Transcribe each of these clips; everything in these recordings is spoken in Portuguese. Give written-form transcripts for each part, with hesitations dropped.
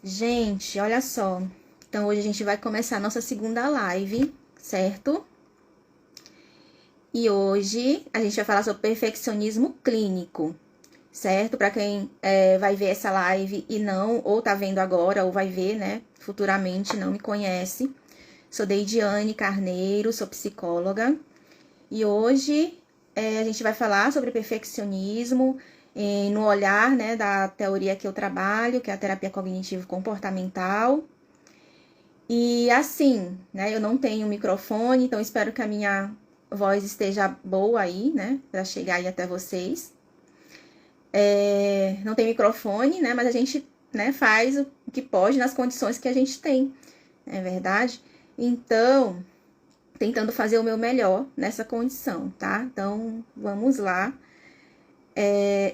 Gente, olha só. Então, hoje a gente vai começar a nossa segunda live, certo? E hoje a gente vai falar sobre perfeccionismo clínico, certo? Para quem vai ver essa live e não, ou tá vendo agora, ou vai ver, né, futuramente, não me conhece. Sou Deidiane Carneiro, sou psicóloga. E hoje a gente vai falar sobre perfeccionismo no olhar, né, da teoria que eu trabalho, que é a terapia cognitivo-comportamental. E assim, né, eu não tenho microfone, então espero que a minha voz esteja boa aí, né, para chegar aí até vocês. Não tem microfone, né, mas a gente, né, faz o que pode nas condições que a gente tem, não é verdade? Então, tentando fazer o meu melhor nessa condição, tá? Então, vamos lá.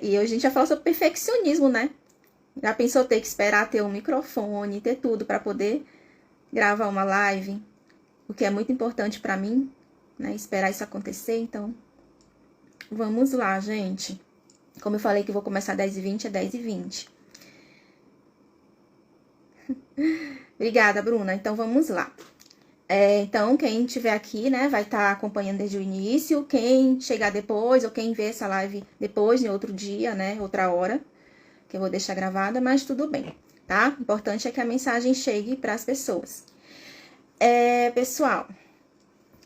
E hoje a gente vai falar sobre perfeccionismo, né? Já pensou ter que esperar ter um microfone, ter tudo para poder gravar uma live? O que é muito importante para mim, né? Esperar isso acontecer. Então, vamos lá, gente. Como eu falei que eu vou começar às 10h20, é 10h20. Obrigada, Bruna. Então, vamos lá. Então, quem estiver aqui, né, vai estar acompanhando desde o início. Quem chegar depois, ou quem vê essa live depois, em outro dia, né, outra hora, que eu vou deixar gravada, mas tudo bem, tá? O importante é que a mensagem chegue para as pessoas. Pessoal,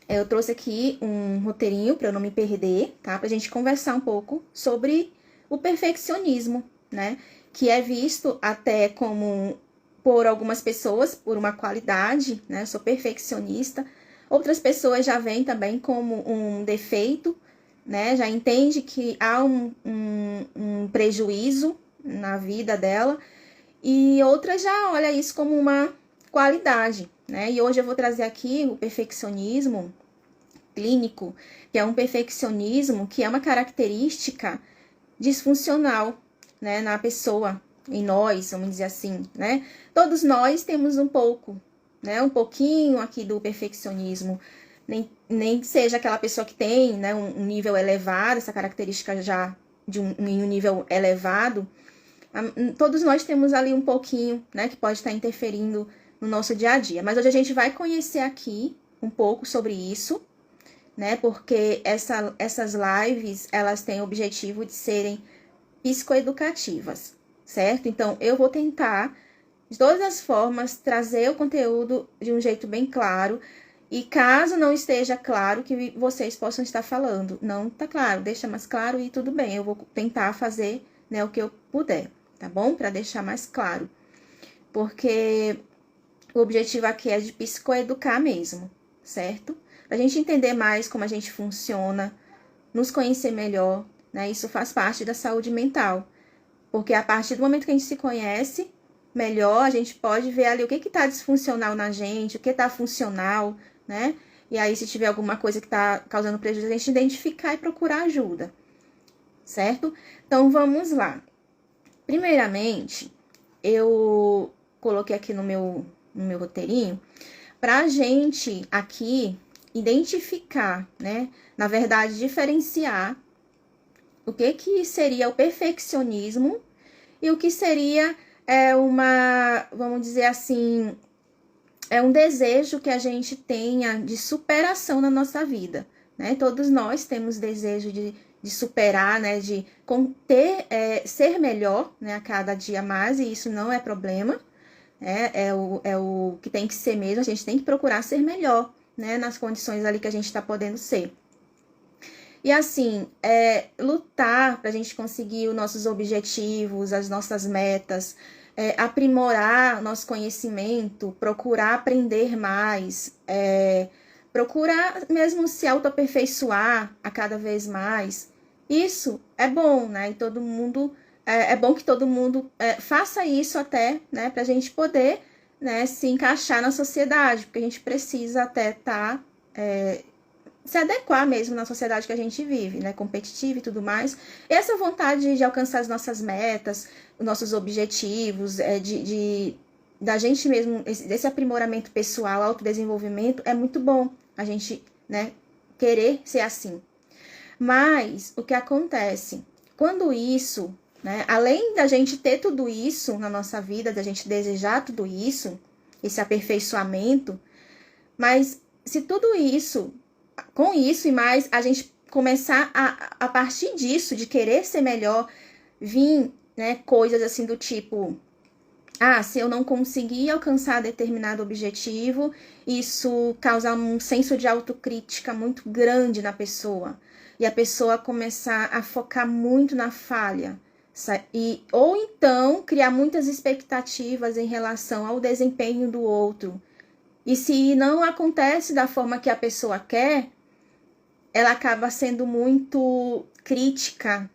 eu trouxe aqui um roteirinho para eu não me perder, tá? Pra gente conversar um pouco sobre o perfeccionismo, né? Que é visto até como, por algumas pessoas, por uma qualidade, né? Eu sou perfeccionista. Outras pessoas já veem também como um defeito, né? Já entende que há um prejuízo na vida dela. E outras já olham isso como uma qualidade, né? E hoje eu vou trazer aqui o perfeccionismo clínico, que é um perfeccionismo que é uma característica disfuncional, né, na pessoa, em nós, vamos dizer assim, né? Todos nós temos um pouco, né, um pouquinho aqui do perfeccionismo, nem seja aquela pessoa que tem, né, um nível elevado, essa característica já de um nível elevado. Todos nós temos ali um pouquinho, né, que pode estar interferindo no nosso dia a dia. Mas hoje a gente vai conhecer aqui um pouco sobre isso, né? Porque essas lives, elas têm o objetivo de serem psicoeducativas, certo? Então, eu vou tentar, de todas as formas, trazer o conteúdo de um jeito bem claro. E caso não esteja claro que vocês possam estar falando, não tá claro, deixa mais claro e tudo bem. Eu vou tentar fazer, né, o que eu puder, tá bom? Para deixar mais claro. Porque o objetivo aqui é de psicoeducar mesmo, certo? Pra gente entender mais como a gente funciona, nos conhecer melhor, né? Isso faz parte da saúde mental. Porque a partir do momento que a gente se conhece melhor, a gente pode ver ali o que tá disfuncional na gente, o que tá funcional, né? E aí, se tiver alguma coisa que tá causando prejuízo, a gente identificar e procurar ajuda, certo? Então, vamos lá. Primeiramente, eu coloquei aqui no meu roteirinho, para a gente aqui identificar, né? Na verdade, diferenciar o que seria o perfeccionismo e o que seria vamos dizer assim, um desejo que a gente tenha de superação na nossa vida, né? Todos nós temos desejo de superar, né? De ser melhor, né? A cada dia mais, e isso não é problema. É o que tem que ser mesmo, a gente tem que procurar ser melhor, né, nas condições ali que a gente está podendo ser. E assim, lutar para a gente conseguir os nossos objetivos, as nossas metas, aprimorar nosso conhecimento, procurar aprender mais, procurar mesmo se autoaperfeiçoar a cada vez mais. Isso é bom, né? E todo mundo é bom que todo mundo faça isso até, né, para a gente poder, né, se encaixar na sociedade, porque a gente precisa até estar se adequar mesmo na sociedade que a gente vive, né, competitiva e tudo mais. E essa vontade de alcançar as nossas metas, os nossos objetivos, da gente mesmo, desse aprimoramento pessoal, autodesenvolvimento, é muito bom a gente, né, querer ser assim. Mas o que acontece? Quando isso né? Além da gente ter tudo isso na nossa vida, da gente desejar tudo isso, esse aperfeiçoamento, mas se tudo isso, com isso e mais, a gente começar a partir disso, de querer ser melhor, vir, né, coisas assim do tipo, se eu não conseguir alcançar determinado objetivo, isso causa um senso de autocrítica muito grande na pessoa. E a pessoa começar a focar muito na falha. Ou então criar muitas expectativas em relação ao desempenho do outro. E se não acontece da forma que a pessoa quer, ela acaba sendo muito crítica,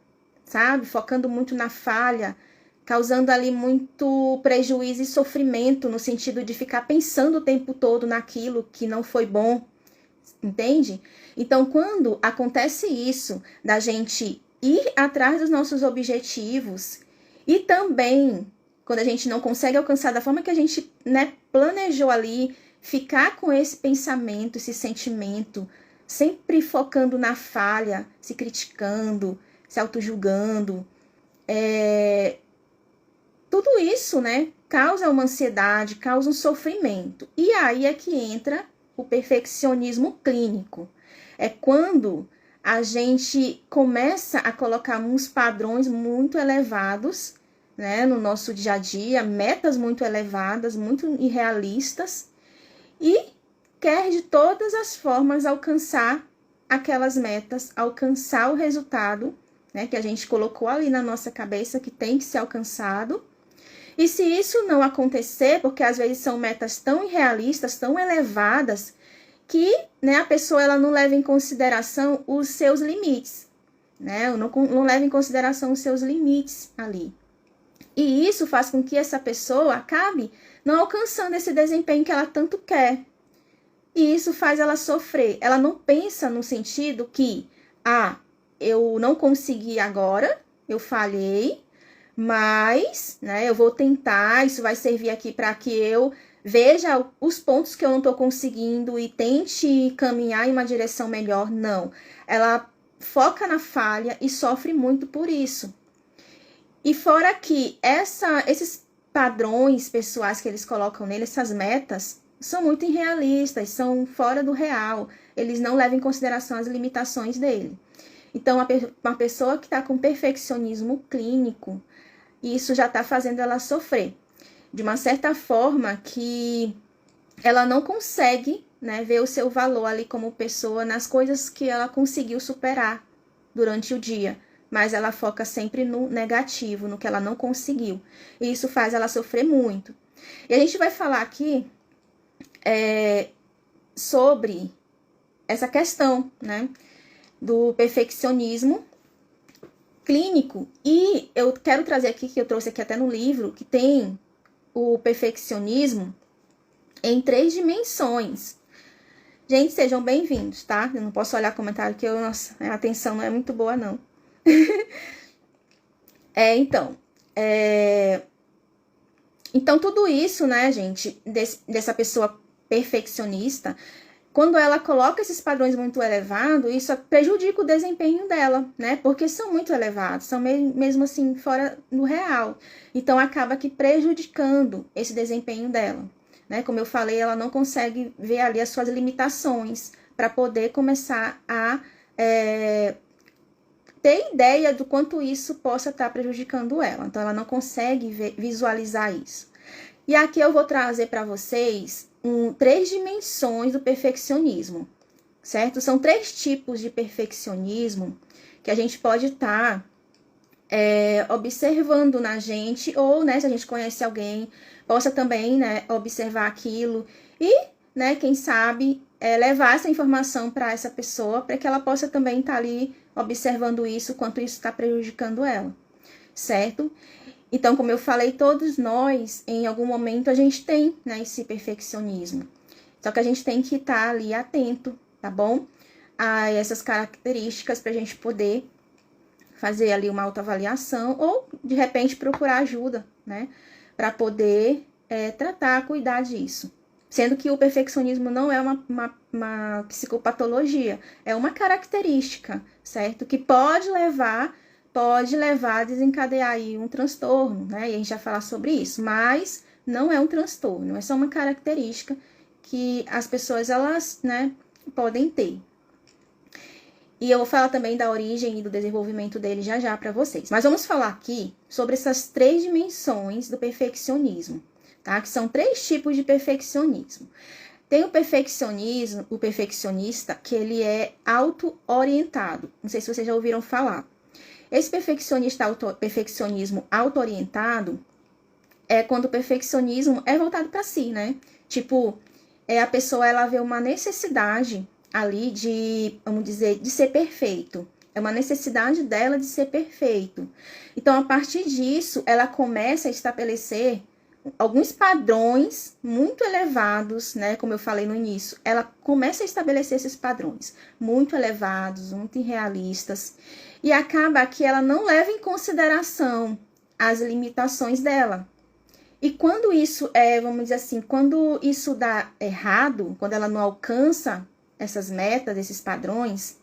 sabe? Focando muito na falha, causando ali muito prejuízo e sofrimento, no sentido de ficar pensando o tempo todo naquilo que não foi bom, entende? Então, quando acontece isso, da gente ir atrás dos nossos objetivos, e também, quando a gente não consegue alcançar da forma que a gente, né, planejou ali, ficar com esse pensamento, esse sentimento, sempre focando na falha, se criticando, se autojulgando, tudo isso, né, causa uma ansiedade, causa um sofrimento. E aí é que entra o perfeccionismo clínico. É quando a gente começa a colocar uns padrões muito elevados, né, no nosso dia a dia, metas muito elevadas, muito irrealistas, e quer de todas as formas alcançar aquelas metas, alcançar o resultado, né, que a gente colocou ali na nossa cabeça que tem que ser alcançado. E se isso não acontecer, porque às vezes são metas tão irrealistas, tão elevadas, que, né, a pessoa ela não leva em consideração os seus limites, né? Não leva em consideração os seus limites ali. E isso faz com que essa pessoa acabe não alcançando esse desempenho que ela tanto quer. E isso faz ela sofrer. Ela não pensa no sentido que, eu não consegui agora, eu falhei, mas, né, eu vou tentar, isso vai servir aqui para que eu veja os pontos que eu não estou conseguindo e tente caminhar em uma direção melhor. Não. Ela foca na falha e sofre muito por isso. E fora que esses padrões pessoais que eles colocam nele, essas metas, são muito irrealistas, são fora do real. Eles não levam em consideração as limitações dele. Então, uma pessoa que está com perfeccionismo clínico, isso já está fazendo ela sofrer. De uma certa forma que ela não consegue, né, ver o seu valor ali como pessoa nas coisas que ela conseguiu superar durante o dia. Mas ela foca sempre no negativo, no que ela não conseguiu. E isso faz ela sofrer muito. E a gente vai falar aqui sobre essa questão, né, do perfeccionismo clínico. E eu quero trazer aqui, que eu trouxe aqui até no livro, que tem o perfeccionismo em 3 dimensões. Gente, sejam bem-vindos, tá? Eu não posso olhar comentário que nossa, a atenção não é muito boa, não. Então, tudo isso, né, gente, dessa pessoa perfeccionista, quando ela coloca esses padrões muito elevados, isso prejudica o desempenho dela, né? Porque são muito elevados, são mesmo assim fora do real. Então, acaba que prejudicando esse desempenho dela, né? Como eu falei, ela não consegue ver ali as suas limitações para poder começar a ter ideia do quanto isso possa estar prejudicando ela. Então, ela não consegue visualizar isso. E aqui eu vou trazer para vocês 3 dimensões do perfeccionismo, certo? São 3 tipos de perfeccionismo que a gente pode estar observando na gente, ou, né, se a gente conhece alguém, possa também, né, observar aquilo e, né, quem sabe, levar essa informação para essa pessoa, para que ela possa também estar ali observando isso, quanto isso está prejudicando ela, certo? Então, como eu falei, todos nós, em algum momento, a gente tem, né, esse perfeccionismo. Só que a gente tem que estar ali atento, tá bom? A essas características para a gente poder fazer ali uma autoavaliação ou, de repente, procurar ajuda, né? Para poder tratar, cuidar disso. Sendo que o perfeccionismo não é uma psicopatologia, é uma característica, certo? Que pode levar pode levar a desencadear aí um transtorno, né? E a gente vai falar sobre isso, mas não é um transtorno, é só uma característica que as pessoas, elas, né, podem ter. E eu vou falar também da origem e do desenvolvimento dele já já para vocês. Mas vamos falar aqui sobre essas 3 dimensões do perfeccionismo, tá? Que são 3 tipos de perfeccionismo. Tem o perfeccionismo, o perfeccionista, que ele é auto-orientado. Não sei se vocês já ouviram falar. Esse perfeccionismo auto-orientado é quando o perfeccionismo é voltado para si, né? Tipo, a pessoa, ela vê uma necessidade ali de, vamos dizer, de ser perfeito. É uma necessidade dela de ser perfeito. Então, a partir disso, ela começa a estabelecer alguns padrões muito elevados, né? Como eu falei no início, ela começa a estabelecer esses padrões muito elevados, muito irrealistas, e acaba que ela não leva em consideração as limitações dela. E quando isso vamos dizer assim, quando isso dá errado, quando ela não alcança essas metas, esses padrões,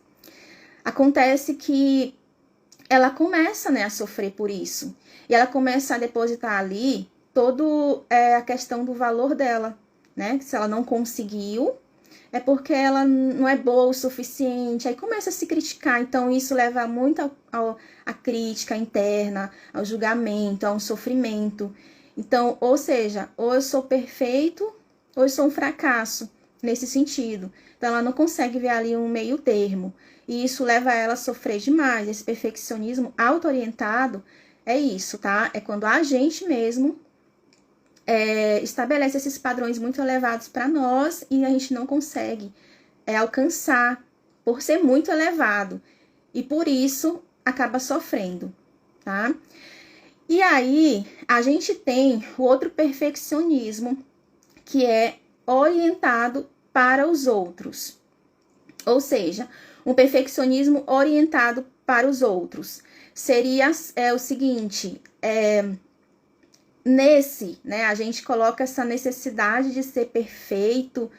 acontece que ela começa, né, a sofrer por isso. E ela começa a depositar ali toda a questão do valor dela, né? Se ela não conseguiu, é porque ela não é boa o suficiente. Aí começa a se criticar. Então, isso leva muito à crítica interna, ao julgamento, a um sofrimento. Então, ou seja, ou eu sou perfeito, ou eu sou um fracasso, nesse sentido. Então, ela não consegue ver ali um meio termo. E isso leva ela a sofrer demais. Esse perfeccionismo auto-orientado é isso, tá? É quando a gente mesmo estabelece esses padrões muito elevados para nós e a gente não consegue alcançar por ser muito elevado. E por isso acaba sofrendo, tá? E aí, a gente tem o outro perfeccionismo, que é orientado para os outros. Ou seja, um perfeccionismo orientado para os outros. Seria o seguinte, né, a gente coloca essa necessidade de ser perfeito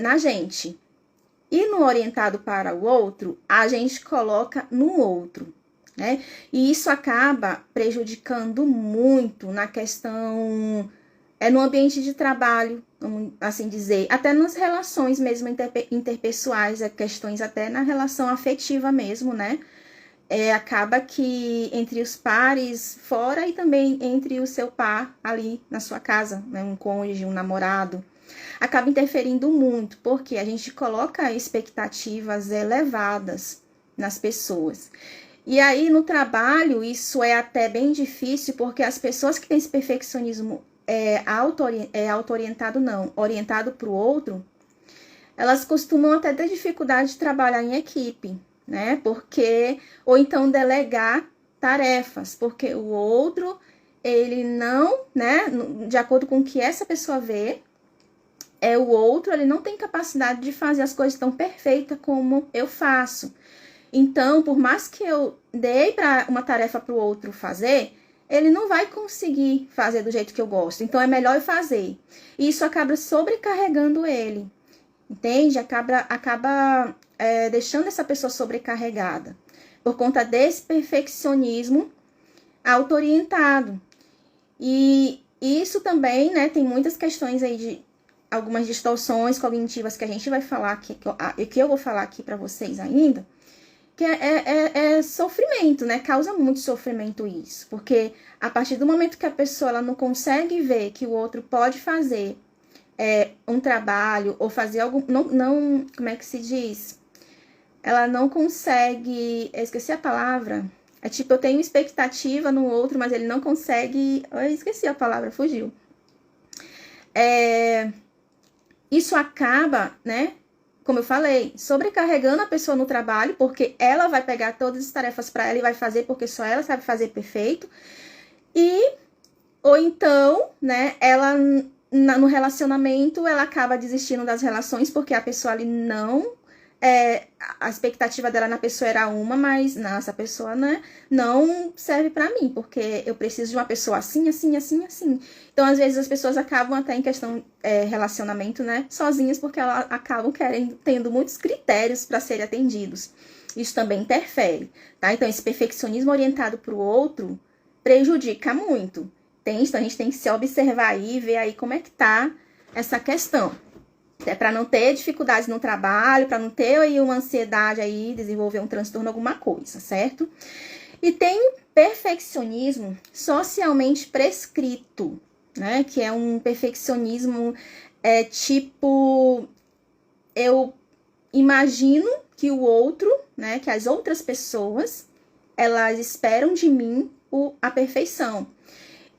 na gente. E no orientado para o outro, a gente coloca no outro, né? E isso acaba prejudicando muito na questão, no ambiente de trabalho, vamos assim dizer, até nas relações mesmo interpessoais, questões até na relação afetiva mesmo, né? Acaba que entre os pares fora e também entre o seu par ali na sua casa, né? Um cônjuge, um namorado, acaba interferindo muito, porque a gente coloca expectativas elevadas nas pessoas. E aí, no trabalho, isso é até bem difícil, porque as pessoas que têm esse perfeccionismo auto-orientado, não, orientado para o outro, elas costumam até ter dificuldade de trabalhar em equipe, né? Porque, ou então delegar tarefas, porque o outro, ele não, né, de acordo com o que essa pessoa vê, o outro, ele não tem capacidade de fazer as coisas tão perfeitas como eu faço. Então, por mais que eu dei para uma tarefa para o outro fazer, ele não vai conseguir fazer do jeito que eu gosto. Então, é melhor eu fazer. E isso acaba sobrecarregando ele, entende? Acaba deixando essa pessoa sobrecarregada por conta desse perfeccionismo auto-orientado. E isso também, né, tem muitas questões aí de algumas distorções cognitivas que a gente vai falar aqui, que eu vou falar aqui para vocês ainda, que é sofrimento, né? Causa muito sofrimento isso, porque a partir do momento que a pessoa ela não consegue ver que o outro pode fazer um trabalho ou fazer algo, não, como é que se diz? Ela não consegue, eu esqueci a palavra, é tipo, eu tenho expectativa no outro, mas ele não consegue, eu esqueci a palavra, fugiu. Isso acaba, né? Como eu falei, sobrecarregando a pessoa no trabalho, porque ela vai pegar todas as tarefas para ela e vai fazer porque só ela sabe fazer perfeito. Ou então, né, ela no relacionamento, ela acaba desistindo das relações porque a pessoa ali não... a expectativa dela na pessoa era uma, mas não, essa pessoa, né, não serve pra mim, porque eu preciso de uma pessoa assim, assim, assim, assim. Então, às vezes, as pessoas acabam até em questão relacionamento, né, sozinhas, porque elas acabam tendo muitos critérios para serem atendidos. Isso também interfere, tá? Então, esse perfeccionismo orientado para o outro prejudica muito. Então, a gente tem que se observar aí e ver aí como é que tá essa questão. É para não ter dificuldades no trabalho, para não ter aí uma ansiedade aí, desenvolver um transtorno, alguma coisa, certo? E tem o perfeccionismo socialmente prescrito, né? Que é um perfeccionismo tipo, eu imagino que o outro, né? Que as outras pessoas, elas esperam de mim a perfeição.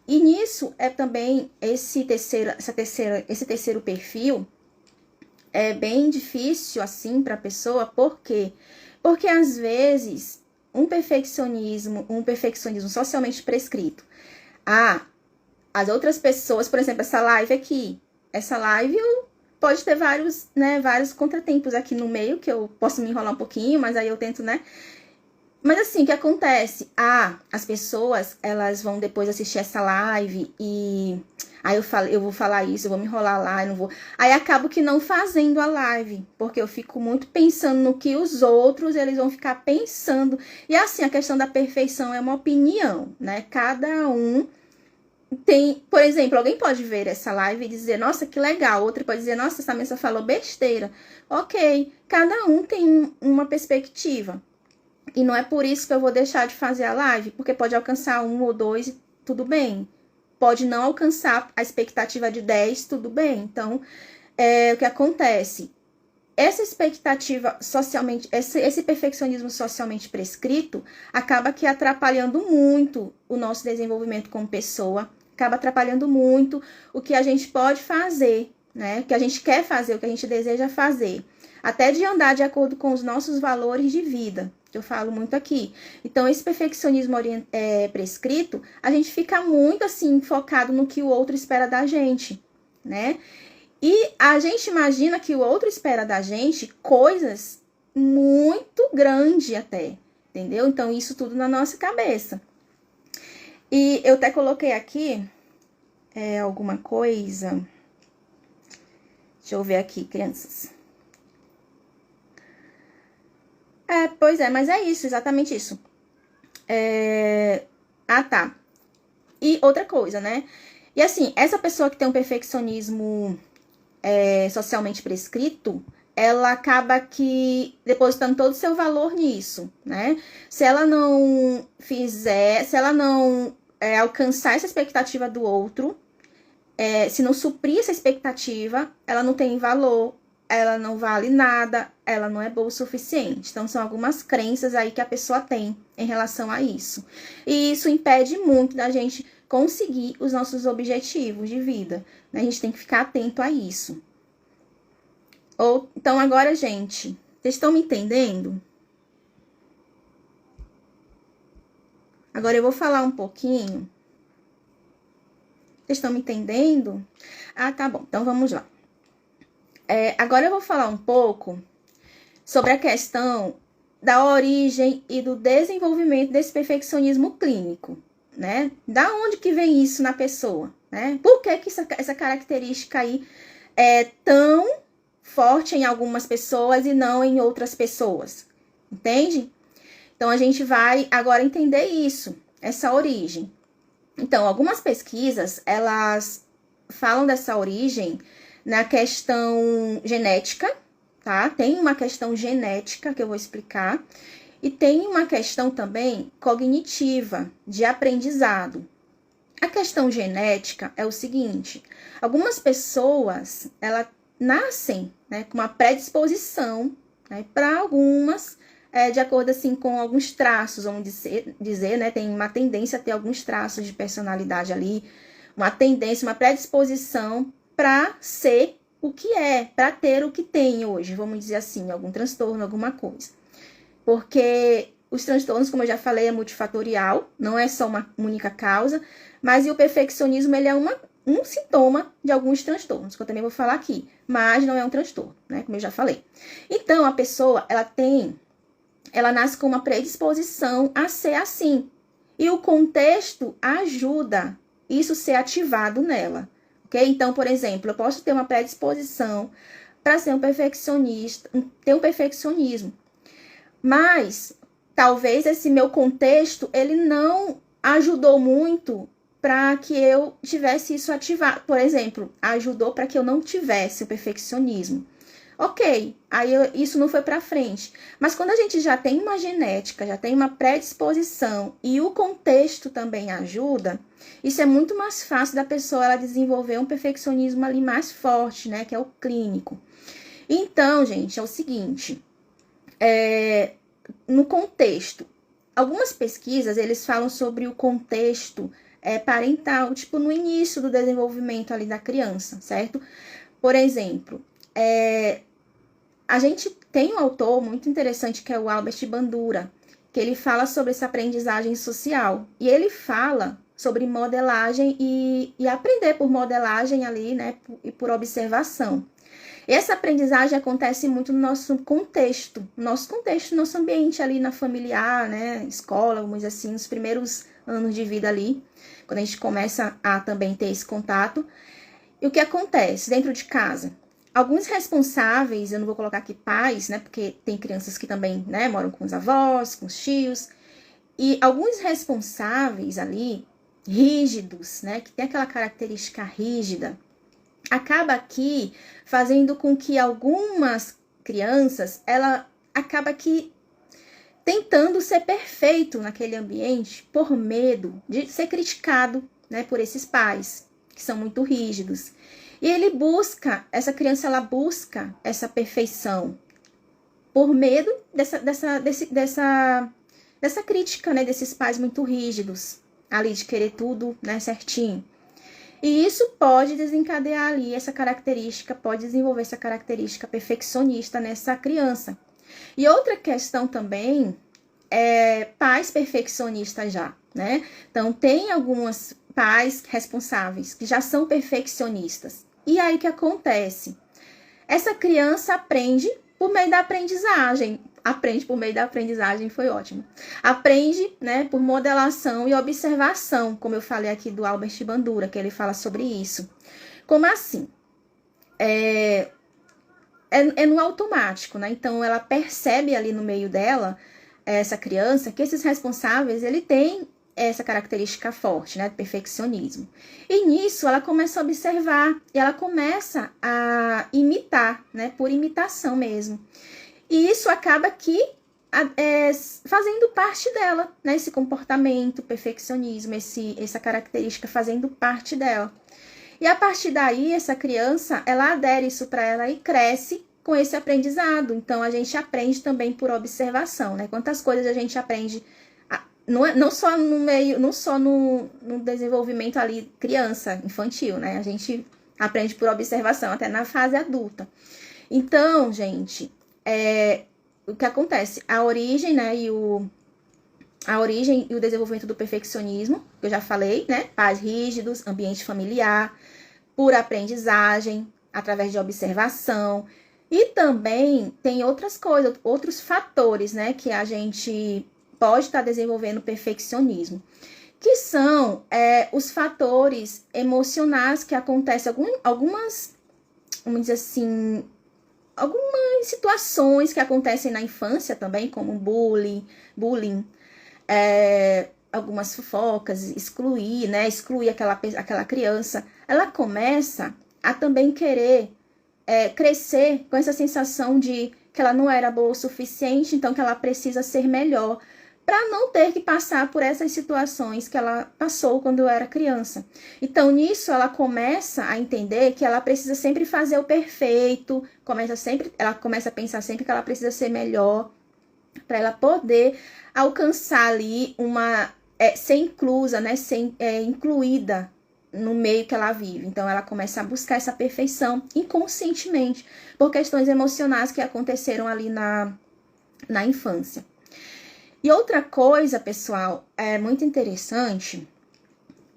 E nisso é também esse terceiro perfil é bem difícil assim para a pessoa, por quê? Porque às vezes um perfeccionismo socialmente prescrito. As outras pessoas, por exemplo, essa live pode ter vários contratempos aqui no meio, que eu posso me enrolar um pouquinho, mas aí eu tento, né? Mas assim, o que acontece? As pessoas, elas vão depois assistir essa live e aí eu vou falar isso, eu vou me enrolar lá, eu não vou. Aí acabo que não fazendo a live, porque eu fico muito pensando no que os outros, eles vão ficar pensando. E assim, a questão da perfeição é uma opinião, né? Cada um tem, por exemplo, alguém pode ver essa live e dizer, nossa, que legal. Outro pode dizer, nossa, essa mesa falou besteira. Ok, cada um tem uma perspectiva. E não é por isso que eu vou deixar de fazer a live, porque pode alcançar 1 ou 2 e tudo bem. Pode não alcançar a expectativa de 10, tudo bem. Então, o que acontece? Essa expectativa socialmente, esse perfeccionismo socialmente prescrito, acaba que atrapalhando muito o nosso desenvolvimento como pessoa, acaba atrapalhando muito o que a gente pode fazer, né? O que a gente quer fazer, o que a gente deseja fazer. Até de andar de acordo com os nossos valores de vida, que eu falo muito aqui. Então, esse perfeccionismo prescrito, a gente fica muito, assim, focado no que o outro espera da gente, né? E a gente imagina que o outro espera da gente coisas muito grandes até, entendeu? Então, isso tudo na nossa cabeça. E eu até coloquei aqui alguma coisa. Deixa eu ver aqui, crianças. Pois é, mas é isso, exatamente isso. Tá. E outra coisa, né? E assim, essa pessoa que tem um perfeccionismo socialmente prescrito, ela acaba que depositando todo o seu valor nisso, né? Se ela não alcançar essa expectativa do outro, se não suprir essa expectativa, ela não tem valor, ela não vale nada, ela não é boa o suficiente. Então, são algumas crenças aí que a pessoa tem em relação a isso. E isso impede muito da gente conseguir os nossos objetivos de vida, né? A gente tem que ficar atento a isso. Então, agora, gente, vocês estão me entendendo? Agora eu vou falar um pouquinho. Vocês estão me entendendo? Tá bom. Então, vamos lá. Agora eu vou falar um pouco sobre a questão da origem e do desenvolvimento desse perfeccionismo clínico, né? Da onde que vem isso na pessoa, né? Por que essa característica aí é tão forte em algumas pessoas e não em outras pessoas, entende? Então, a gente vai agora entender isso, essa origem. Então, algumas pesquisas, elas falam dessa origem na questão genética, tá? Tem uma questão genética que eu vou explicar. E tem uma questão também cognitiva, de aprendizado. A questão genética é o seguinte, algumas pessoas, elas nascem, né, com uma predisposição, né, para algumas, de acordo assim com alguns traços, vamos dizer, né, tem uma tendência a ter alguns traços de personalidade ali, uma tendência, uma predisposição para ser o que para ter o que tem hoje, vamos dizer assim, algum transtorno, alguma coisa. Porque os transtornos, como eu já falei, é multifatorial, não é só uma única causa, mas o perfeccionismo, ele é um sintoma de alguns transtornos, que eu também vou falar aqui, mas não é um transtorno, né, como eu já falei. Então, a pessoa, ela nasce com uma predisposição a ser assim, e o contexto ajuda isso ser ativado nela, ok? Então, por exemplo, eu posso ter uma predisposição para ser um perfeccionista, ter um perfeccionismo, Mas talvez esse meu contexto, ele não ajudou muito para que eu tivesse isso ativado. Por exemplo, ajudou para que eu não tivesse o perfeccionismo. Ok, aí isso não foi para frente. Mas quando a gente já tem uma genética, já tem uma predisposição e o contexto também ajuda, isso é muito mais fácil da pessoa ela desenvolver um perfeccionismo ali mais forte, né? Que é o clínico. Então, gente, é o seguinte, no contexto, algumas pesquisas, eles falam sobre o contexto parental, tipo, no início do desenvolvimento ali da criança, certo? Por exemplo, a gente tem um autor muito interessante que é o Albert Bandura, que ele fala sobre essa aprendizagem social. E ele fala sobre modelagem e aprender por modelagem ali, né? E por observação. Essa aprendizagem acontece muito no nosso contexto, nosso ambiente ali na familiar, né? Escola, vamos dizer assim, os primeiros anos de vida ali, quando a gente começa a também ter esse contato. E o que acontece dentro de casa? Alguns responsáveis, eu não vou colocar aqui pais, né? Porque tem crianças que também, né, moram com os avós, com os tios. E alguns responsáveis ali, rígidos, né? Que tem aquela característica rígida, acaba aqui fazendo com que algumas crianças, ela acaba aqui tentando ser perfeito naquele ambiente por medo de ser criticado, né, por esses pais, que são muito rígidos. E ele busca, essa criança, ela busca essa perfeição por medo dessa crítica, né, desses pais muito rígidos, ali de querer tudo, né, certinho. E isso pode desencadear ali essa característica, pode desenvolver essa característica perfeccionista nessa criança. E outra questão também é pais perfeccionistas já, né? Então, tem alguns pais responsáveis que já são perfeccionistas. E aí o que acontece? Essa criança aprende por meio da aprendizagem. Aprende por meio da aprendizagem, foi ótimo. Aprende, né, por modelação e observação, como eu falei aqui do Albert Bandura, que ele fala sobre isso. Como assim? É no automático, né? Então, ela percebe ali no meio dela, essa criança, que esses responsáveis, ele tem essa característica forte, né, do perfeccionismo. E nisso ela começa a observar e ela começa a imitar, né, por imitação mesmo. E isso acaba aqui fazendo parte dela, né, esse comportamento, perfeccionismo, essa característica fazendo parte dela. E a partir daí, essa criança, ela adere isso para ela e cresce com esse aprendizado. Então, a gente aprende também por observação, né? Quantas coisas a gente aprende, não só no meio, não só no desenvolvimento ali criança, infantil, né? A gente aprende por observação, até na fase adulta. Então, gente, o que acontece? A origem, né, e o desenvolvimento do perfeccionismo, que eu já falei, né? Pais rígidos, ambiente familiar, por aprendizagem, através de observação. E também tem outras coisas, outros fatores, né, que a gente pode estar desenvolvendo perfeccionismo, que são os fatores emocionais que acontecem, algumas, vamos dizer assim, algumas situações que acontecem na infância também, como bullying, algumas fofocas, excluir aquela criança, ela começa a também querer crescer com essa sensação de que ela não era boa o suficiente, então que ela precisa ser melhor, para não ter que passar por essas situações que ela passou quando era criança. Então, nisso, ela começa a entender que ela precisa sempre fazer o perfeito, ela começa a pensar sempre que ela precisa ser melhor, para ela poder alcançar ali ser inclusa, né, ser incluída no meio que ela vive. Então, ela começa a buscar essa perfeição inconscientemente, por questões emocionais que aconteceram ali na infância. E outra coisa, pessoal, muito interessante,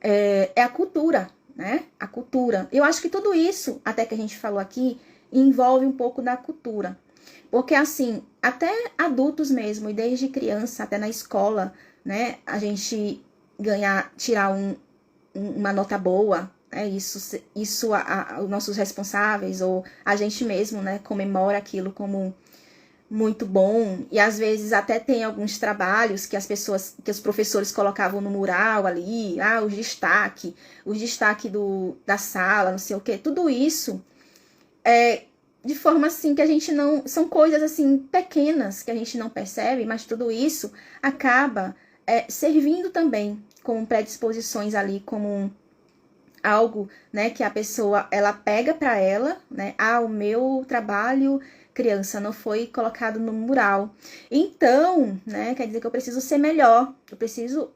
é a cultura, né? A cultura. Eu acho que tudo isso, até que a gente falou aqui, envolve um pouco da cultura. Porque, assim, até adultos mesmo, e desde criança, até na escola, né? A gente tirar uma nota boa, né? Isso os nossos responsáveis, ou a gente mesmo, né? Comemora aquilo como muito bom, e às vezes até tem alguns trabalhos que que os professores colocavam no mural ali, os destaque da sala, não sei o que, tudo isso é de forma assim que a gente não, são coisas assim pequenas que a gente não percebe, mas tudo isso acaba servindo também como predisposições ali, como algo, né, que a pessoa, ela pega para ela, né, o meu trabalho, criança, não foi colocado no mural. Então, né, quer dizer que eu preciso ser melhor, eu preciso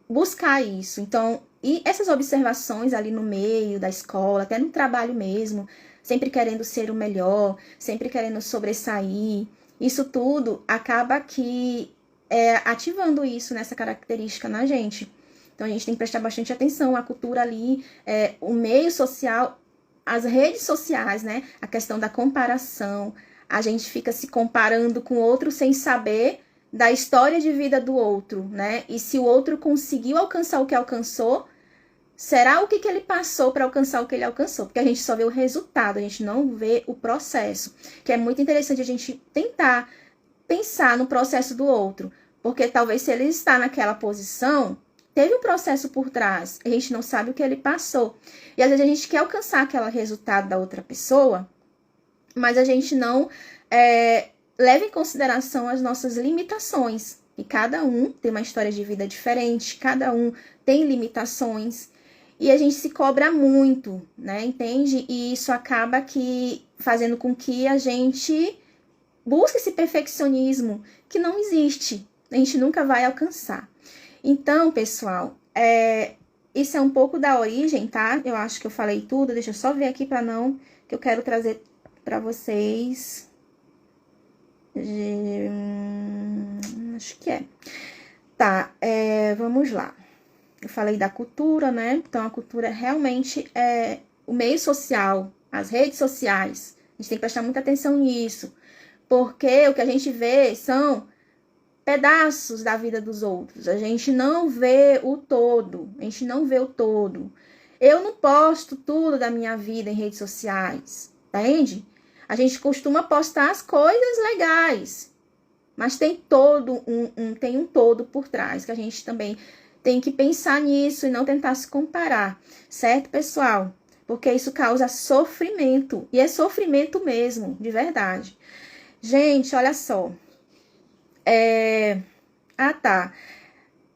buscar isso. Então, e essas observações ali no meio da escola, até no trabalho mesmo, sempre querendo ser o melhor, sempre querendo sobressair, isso tudo acaba que ativando isso, nessa característica na gente. Então, a gente tem que prestar bastante atenção, a cultura ali, o meio social, as redes sociais, né? A questão da comparação, a gente fica se comparando com o outro sem saber da história de vida do outro, né? E se o outro conseguiu alcançar o que alcançou, será o que ele passou para alcançar o que ele alcançou? Porque a gente só vê o resultado, a gente não vê o processo. Que é muito interessante a gente tentar pensar no processo do outro. Porque talvez se ele está naquela posição, teve um processo por trás, a gente não sabe o que ele passou. E às vezes a gente quer alcançar aquele resultado da outra pessoa, mas a gente não leva em consideração as nossas limitações. E cada um tem uma história de vida diferente, cada um tem limitações. E a gente se cobra muito, né? Entende? E isso acaba fazendo com que a gente busque esse perfeccionismo que não existe. A gente nunca vai alcançar. Então, pessoal, isso é um pouco da origem, tá? Eu acho que eu falei tudo. Deixa eu só ver aqui que eu quero trazer para vocês. Acho que é. Tá, vamos lá. Eu falei da cultura, né? Então, a cultura realmente é o meio social, as redes sociais. A gente tem que prestar muita atenção nisso. Porque o que a gente vê são pedaços da vida dos outros. A gente não vê o todo. A gente não vê o todo. Eu não posto tudo da minha vida em redes sociais, entende? A gente costuma postar as coisas legais, mas tem tem um todo por trás, que a gente também tem que pensar nisso e não tentar se comparar, certo, pessoal? Porque isso causa sofrimento, e é sofrimento mesmo, de verdade. Gente, olha só. Tá.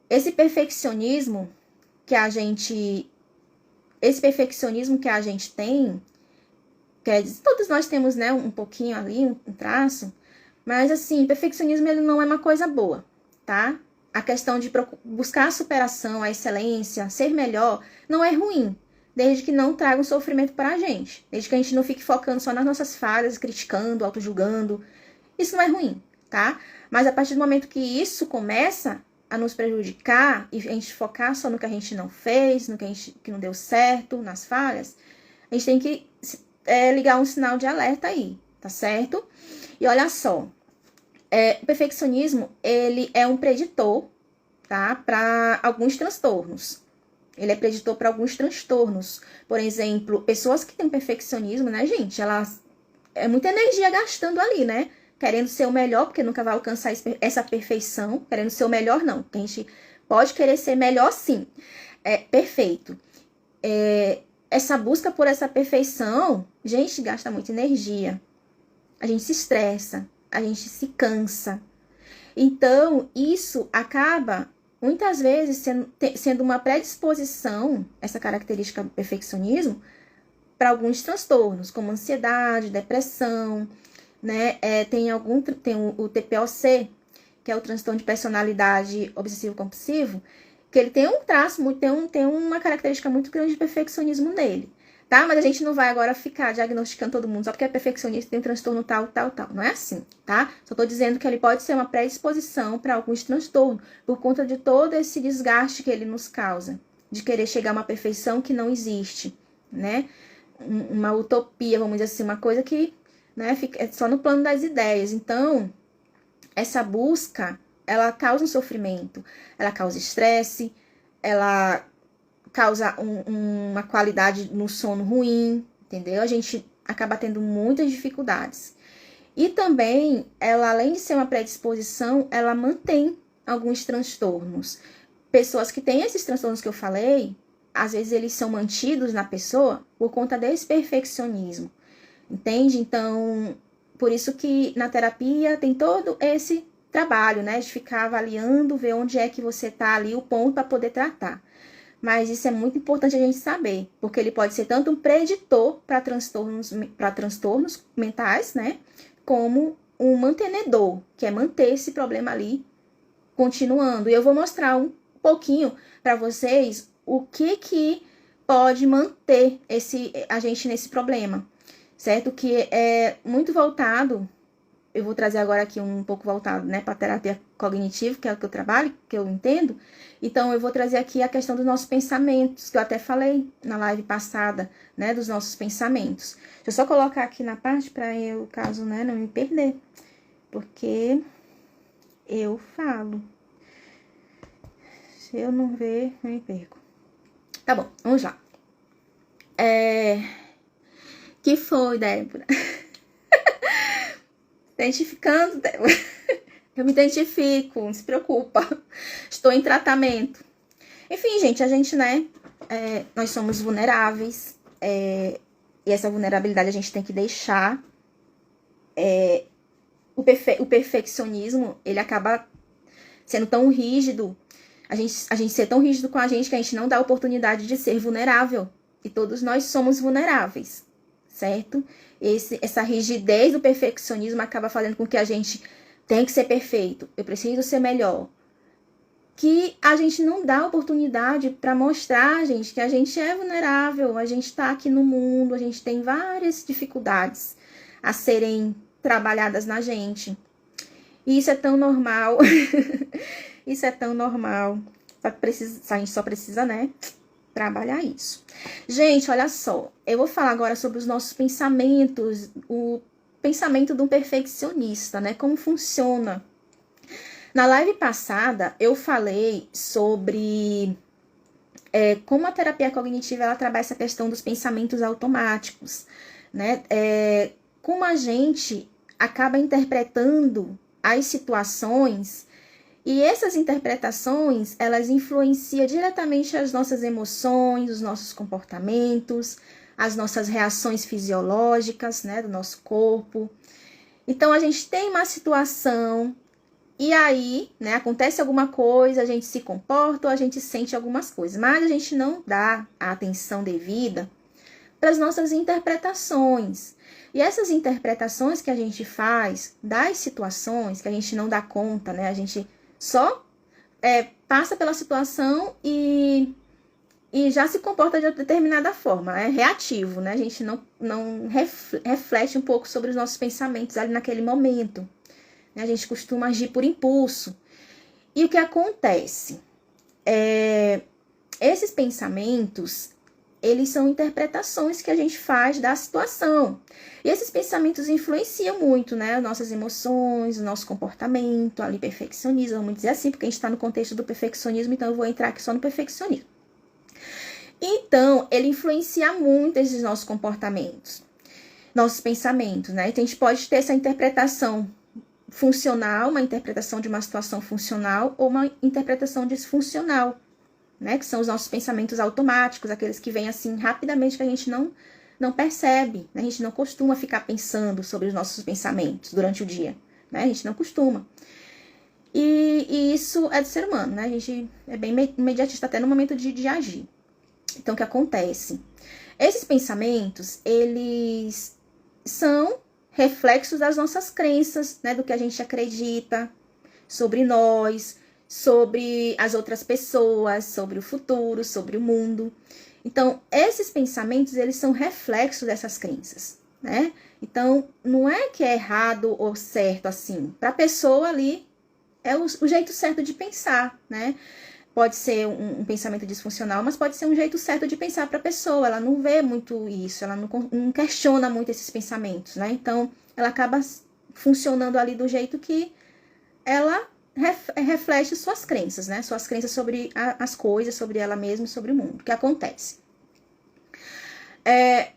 Esse perfeccionismo que a gente tem, quer dizer, todos nós temos, né, um pouquinho ali, um traço, mas assim, perfeccionismo ele não é uma coisa boa, tá? A questão de buscar a superação, a excelência, ser melhor, não é ruim, desde que não traga um sofrimento para a gente, desde que a gente não fique focando só nas nossas falhas, criticando, auto-julgando, isso não é ruim, tá? Mas a partir do momento que isso começa a nos prejudicar e a gente focar só no que a gente não fez, no que não deu certo, nas falhas, a gente tem que ligar um sinal de alerta aí, tá certo? E olha só, o perfeccionismo, ele é um preditor, tá? Para alguns transtornos. Ele é preditor para alguns transtornos. Por exemplo, pessoas que têm perfeccionismo, né, gente? Elas é muita energia gastando ali, né? Querendo ser o melhor, porque nunca vai alcançar essa perfeição. Querendo ser o melhor, não. A gente pode querer ser melhor, sim. Perfeito. Essa busca por essa perfeição, gente, gasta muita energia. A gente se estressa, a gente se cansa. Então, isso acaba, muitas vezes, sendo uma predisposição, essa característica do perfeccionismo, para alguns transtornos, como ansiedade, depressão, né? Tem o TPOC, que é o transtorno de personalidade obsessivo-compulsivo, que ele tem um traço, tem uma característica muito grande de perfeccionismo nele, tá? Mas a gente não vai agora ficar diagnosticando todo mundo só porque é perfeccionista, tem um transtorno tal, tal, tal. Não é assim, tá? Só tô dizendo que ele pode ser uma predisposição para alguns transtornos, por conta de todo esse desgaste que ele nos causa, de querer chegar a uma perfeição que não existe, né? Uma utopia, vamos dizer assim, uma coisa que, né, fica só no plano das ideias. Então, essa busca, ela causa um sofrimento, ela causa estresse, ela causa uma qualidade no sono ruim, entendeu? A gente acaba tendo muitas dificuldades. E também, ela, além de ser uma predisposição, ela mantém alguns transtornos. Pessoas que têm esses transtornos que eu falei, às vezes eles são mantidos na pessoa por conta desse perfeccionismo, entende? Então, por isso que na terapia tem todo esse trabalho, né? De ficar avaliando, ver onde é que você tá ali, o ponto para poder tratar. Mas isso é muito importante a gente saber, porque ele pode ser tanto um preditor para transtornos mentais, né? Como um mantenedor, que é manter esse problema ali continuando. E eu vou mostrar um pouquinho para vocês o que pode manter a gente nesse problema, certo? Que é muito voltado, eu vou trazer agora aqui um pouco voltado, né, para terapia cognitiva, que é o que eu trabalho, que eu entendo. Então, eu vou trazer aqui a questão dos nossos pensamentos, que eu até falei na live passada, né, dos nossos pensamentos. Deixa eu só colocar aqui na parte para eu, caso, né, não me perder, porque eu falo. Se eu não ver, eu me perco. Tá bom, vamos lá. Que foi, Débora? Identificando, Débora. Eu me identifico, não se preocupa. Estou em tratamento. Enfim, gente, a gente, né, nós somos vulneráveis. E essa vulnerabilidade a gente tem que deixar. O perfeccionismo, ele acaba sendo tão rígido. A gente ser tão rígido com a gente que a gente não dá a oportunidade de ser vulnerável. E todos nós somos vulneráveis, certo? Essa rigidez do perfeccionismo acaba fazendo com que a gente tem que ser perfeito, eu preciso ser melhor. Que a gente não dá oportunidade para mostrar, gente, que a gente é vulnerável, a gente está aqui no mundo, a gente tem várias dificuldades a serem trabalhadas na gente. E isso é tão normal. Isso é tão normal. A gente só precisa, né, trabalhar isso. Gente, olha só. Eu vou falar agora sobre os nossos pensamentos. O pensamento de um perfeccionista, né? Como funciona. Na live passada, eu falei sobre como a terapia cognitiva ela trabalha essa questão dos pensamentos automáticos, né? Como a gente acaba interpretando as situações e essas interpretações, elas influenciam diretamente as nossas emoções, os nossos comportamentos, as nossas reações fisiológicas, né, do nosso corpo. Então, a gente tem uma situação e aí, né, acontece alguma coisa, a gente se comporta ou a gente sente algumas coisas, mas a gente não dá a atenção devida para as nossas interpretações. E essas interpretações que a gente faz das situações, que a gente não dá conta, né, a gente só passa pela situação e já se comporta de uma determinada forma, é reativo, né? A gente não reflete um pouco sobre os nossos pensamentos ali naquele momento, né? A gente costuma agir por impulso. E o que acontece? Esses pensamentos, eles são interpretações que a gente faz da situação. E esses pensamentos influenciam muito, né? Nossas emoções, o nosso comportamento, ali, perfeccionismo, vamos dizer assim, porque a gente está no contexto do perfeccionismo, então eu vou entrar aqui só no perfeccionismo. Então, ele influencia muito esses nossos comportamentos, nossos pensamentos, né? Então, a gente pode ter essa interpretação funcional, uma interpretação de uma situação funcional ou uma interpretação disfuncional, né? Que são os nossos pensamentos automáticos, aqueles que vêm assim rapidamente que a gente não percebe, né? A gente não costuma ficar pensando sobre os nossos pensamentos durante o dia, né? A gente não costuma. E isso é do ser humano, né? A gente é bem imediatista até no momento de agir. Então, o que acontece? Esses pensamentos, eles são reflexos das nossas crenças, né? Do que a gente acredita sobre nós, sobre as outras pessoas, sobre o futuro, sobre o mundo. Então, esses pensamentos, eles são reflexos dessas crenças, né? Então, não é que é errado ou certo assim. Para a pessoa ali, é o jeito certo de pensar, né? Pode ser um pensamento disfuncional, mas pode ser um jeito certo de pensar para a pessoa. Ela não vê muito isso, ela não questiona muito esses pensamentos, né? Então, ela acaba funcionando ali do jeito que ela reflete suas crenças, né? Suas crenças sobre as coisas, sobre ela mesma e sobre o mundo. O que acontece?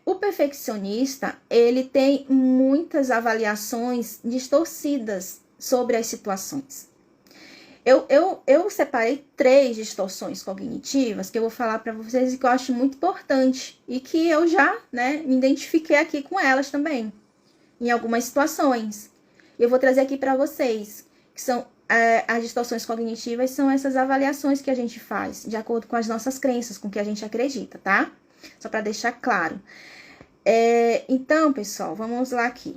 O perfeccionista, ele tem muitas avaliações distorcidas sobre as situações. Eu separei 3 distorções cognitivas que eu vou falar para vocês e que eu acho muito importante e que eu já, me identifiquei aqui com elas também, em algumas situações. E eu vou trazer aqui para vocês, que são as distorções cognitivas, são essas avaliações que a gente faz, de acordo com as nossas crenças, com o que a gente acredita, tá? Só para deixar claro. Então, pessoal, vamos lá aqui.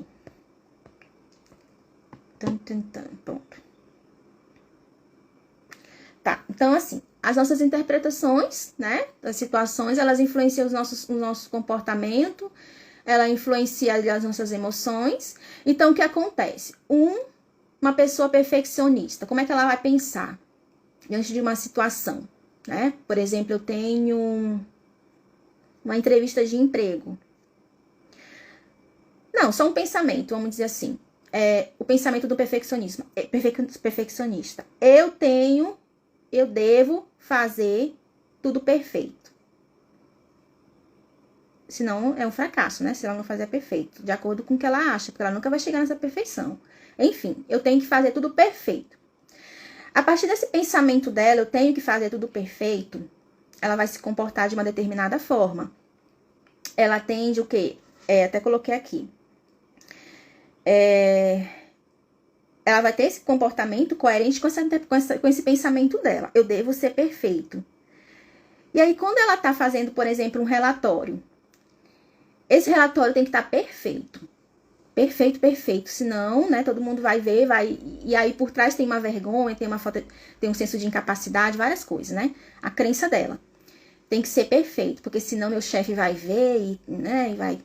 Pronto. Tá, então assim, as nossas interpretações, das situações, elas influenciam o nosso comportamento, ela influencia as nossas emoções. Então, o que acontece? Uma pessoa perfeccionista, como é que ela vai pensar diante de uma situação, Por exemplo, eu tenho uma entrevista de emprego. Não, só um pensamento, vamos dizer assim. O pensamento do perfeccionismo. Perfeccionista. Eu devo fazer tudo perfeito. Senão é um fracasso, Se ela não fazer perfeito, de acordo com o que ela acha, porque ela nunca vai chegar nessa perfeição. Enfim, eu tenho que fazer tudo perfeito. A partir desse pensamento dela, eu tenho que fazer tudo perfeito, ela vai se comportar de uma determinada forma. Ela tende o quê? Até coloquei aqui. Ela vai ter esse comportamento coerente com esse pensamento dela. Eu devo ser perfeito. E aí, quando ela tá fazendo, por exemplo, um relatório, esse relatório tem que estar perfeito. Perfeito, perfeito. Senão, todo mundo vai ver, e aí por trás tem uma vergonha, tem um senso de incapacidade, várias coisas, A crença dela. Tem que ser perfeito, porque senão meu chefe vai ver e vai...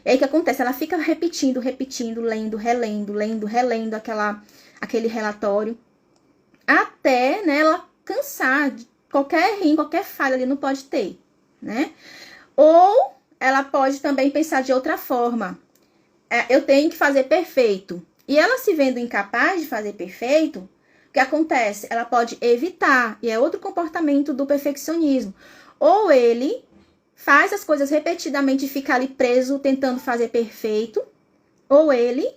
E aí o que acontece? Ela fica repetindo, lendo, relendo aquele relatório, até ela cansar de qualquer erro, qualquer falha ali não pode ter, Ou ela pode também pensar de outra forma. Eu tenho que fazer perfeito. E ela se vendo incapaz de fazer perfeito, o que acontece? Ela pode evitar, e é outro comportamento do perfeccionismo. Ou ele faz as coisas repetidamente e fica ali preso tentando fazer perfeito, ou ele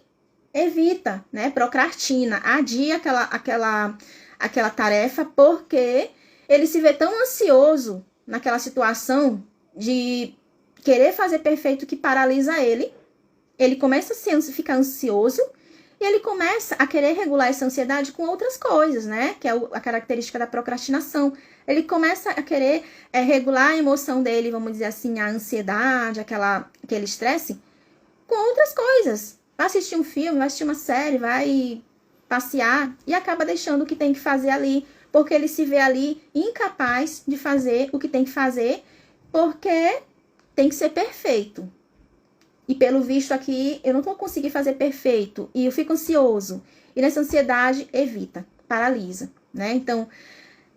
evita, procrastina, adia aquela tarefa, porque ele se vê tão ansioso naquela situação de querer fazer perfeito que paralisa ele. Ele começa a ficar ansioso e ele começa a querer regular essa ansiedade com outras coisas, que é a característica da procrastinação. Ele começa a querer regular a emoção dele, vamos dizer assim, a ansiedade, aquele estresse, com outras coisas. Vai assistir um filme, vai assistir uma série, vai passear e acaba deixando o que tem que fazer ali, porque ele se vê ali incapaz de fazer o que tem que fazer, porque tem que ser perfeito. E pelo visto aqui, eu não vou conseguir fazer perfeito. E eu fico ansioso. E nessa ansiedade, evita, paralisa, Então,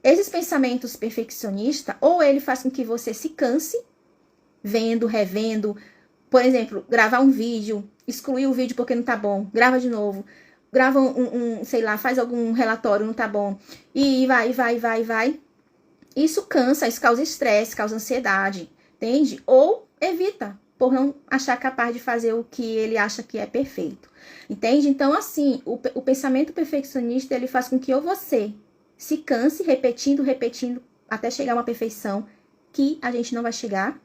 esses pensamentos perfeccionistas, ou ele faz com que você se canse, vendo, revendo. Por exemplo, gravar um vídeo, excluir o vídeo porque não tá bom, grava de novo. Grava sei lá, faz algum relatório, não tá bom. E vai. Isso cansa, isso causa estresse, causa ansiedade, entende? Ou evita, por não achar capaz de fazer o que ele acha que é perfeito, entende? Então, assim, o pensamento perfeccionista, ele faz com que ou você se canse repetindo, até chegar a uma perfeição que a gente não vai chegar,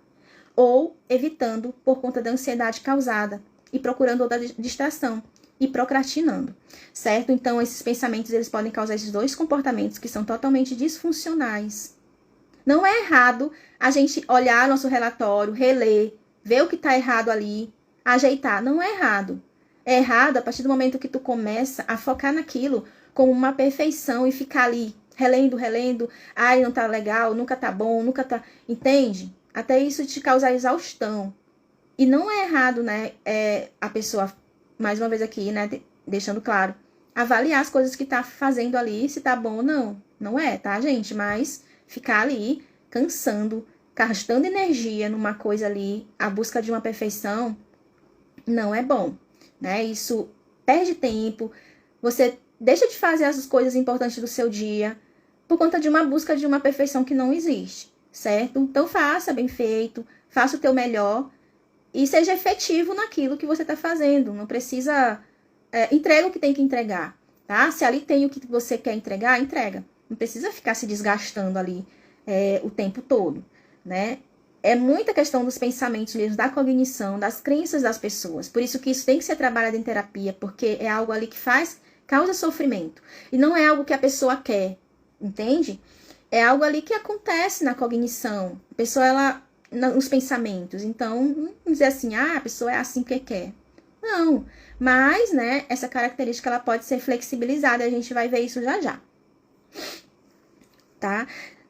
ou evitando por conta da ansiedade causada e procurando outra distração e procrastinando, certo? Então, esses pensamentos, eles podem causar esses 2 comportamentos que são totalmente disfuncionais. Não é errado a gente olhar nosso relatório, reler, ver o que tá errado ali, ajeitar. Não é errado. É errado a partir do momento que tu começa a focar naquilo como uma perfeição e ficar ali, relendo. Ai, não tá legal, nunca tá bom, nunca tá... Entende? Até isso te causar exaustão. E não é errado, a pessoa, mais uma vez aqui, deixando claro, avaliar as coisas que tá fazendo ali, se tá bom ou não. Não é, tá, gente? Mas ficar ali, cansando, gastando energia numa coisa ali, a busca de uma perfeição, não é bom, Isso perde tempo, você deixa de fazer as coisas importantes do seu dia por conta de uma busca de uma perfeição que não existe, certo? Então, faça bem feito, faça o teu melhor, e seja efetivo naquilo que você está fazendo. Não precisa... entrega o que tem que entregar, tá? Se ali tem o que você quer entregar, entrega. Não precisa ficar se desgastando ali o tempo todo, né? É muita questão dos pensamentos mesmo, da cognição, das crenças das pessoas. Por isso que isso tem que ser trabalhado em terapia, porque é algo ali que causa sofrimento. E não é algo que a pessoa quer, entende? É algo ali que acontece na cognição. A pessoa, nos pensamentos. Então, não dizer assim, a pessoa é assim porque quer. Não, mas, né, essa característica ela pode ser flexibilizada, a gente vai ver isso já já. Tá?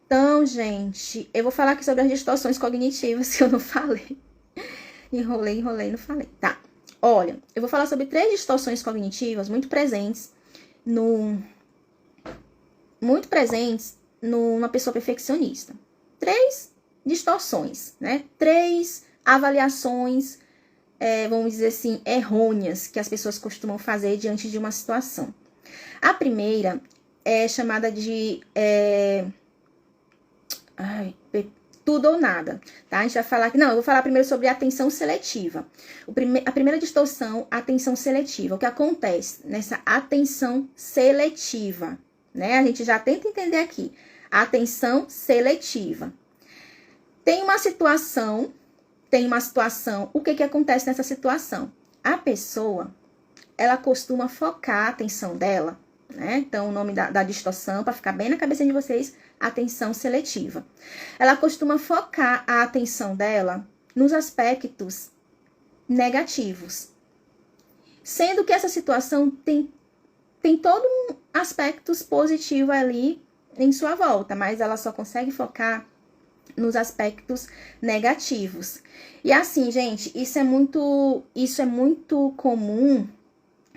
Então, gente, eu vou falar aqui sobre as distorções cognitivas que eu não falei. Enrolei, não falei. Tá. Olha, eu vou falar sobre 3 distorções cognitivas muito presentes numa pessoa perfeccionista. 3 distorções, né? 3 avaliações, vamos dizer assim, errôneas que as pessoas costumam fazer diante de uma situação. A primeira é chamada de tudo ou nada, tá? A gente vai falar aqui... Não, eu vou falar primeiro sobre a atenção seletiva. A primeira distorção, atenção seletiva. O que acontece nessa atenção seletiva, né? A gente já tenta entender aqui. Atenção seletiva. Tem uma situação... O que acontece nessa situação? A pessoa, ela costuma focar a atenção dela, né? Então, o nome da distorção, para ficar bem na cabeça de vocês, atenção seletiva. Ela costuma focar a atenção dela nos aspectos negativos. Sendo que essa situação tem todo um aspectos positivo ali em sua volta, mas ela só consegue focar nos aspectos negativos. E assim, gente, isso é muito comum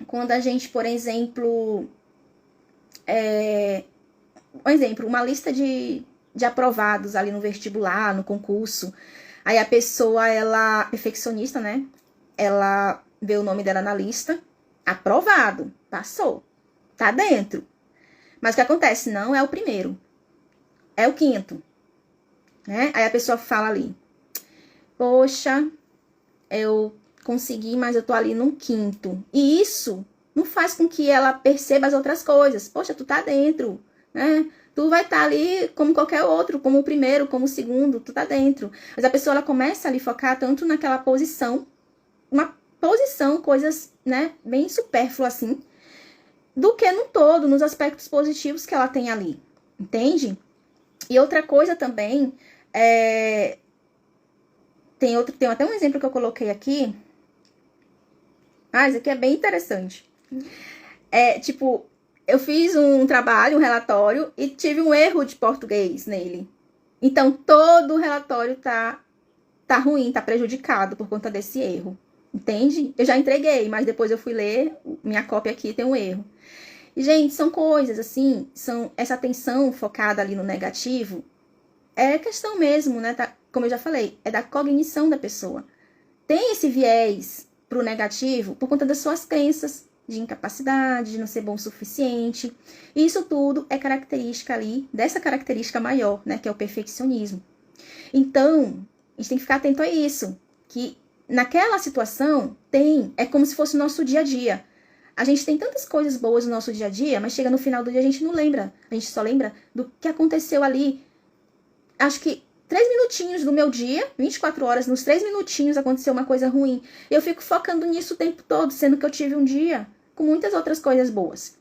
quando a gente, por exemplo, uma lista de aprovados ali no vestibular, no concurso. Aí a pessoa, ela, perfeccionista, né? Ela vê o nome dela na lista, aprovado, passou, tá dentro. Mas o que acontece? Não é o primeiro, é o 5º. Né? Aí a pessoa fala ali, poxa, eu consegui, mas eu tô ali no 5º. E isso não faz com que ela perceba as outras coisas. Poxa, tu tá dentro, né? Tu vai estar ali como qualquer outro, como o primeiro, como o segundo, tu tá dentro. Mas a pessoa, ela começa ali a focar tanto naquela posição, coisas, né, bem supérfluas assim, do que no todo, nos aspectos positivos que ela tem ali, entende? E outra coisa também, tem até um exemplo que eu coloquei aqui. Isso aqui é bem interessante. Tipo, eu fiz um trabalho, um relatório, e tive um erro de português nele. Então, todo o relatório tá ruim, tá prejudicado por conta desse erro. Entende? Eu já entreguei, mas depois eu fui ler, minha cópia aqui tem um erro. E, gente, são coisas assim, essa atenção focada ali no negativo, é questão mesmo, né? Como eu já falei, é da cognição da pessoa. Tem esse viés pro negativo por conta das suas crenças de incapacidade, de não ser bom o suficiente. E isso tudo é característica ali, dessa característica maior, né? Que é o perfeccionismo. Então, a gente tem que ficar atento a isso. Que naquela situação, é como se fosse o nosso dia a dia. A gente tem tantas coisas boas no nosso dia a dia, mas chega no final do dia a gente não lembra. A gente só lembra do que aconteceu ali. Acho que 3 minutinhos do meu dia, 24 horas, nos 3 minutinhos aconteceu uma coisa ruim. Eu fico focando nisso o tempo todo, sendo que eu tive um dia com muitas outras coisas boas.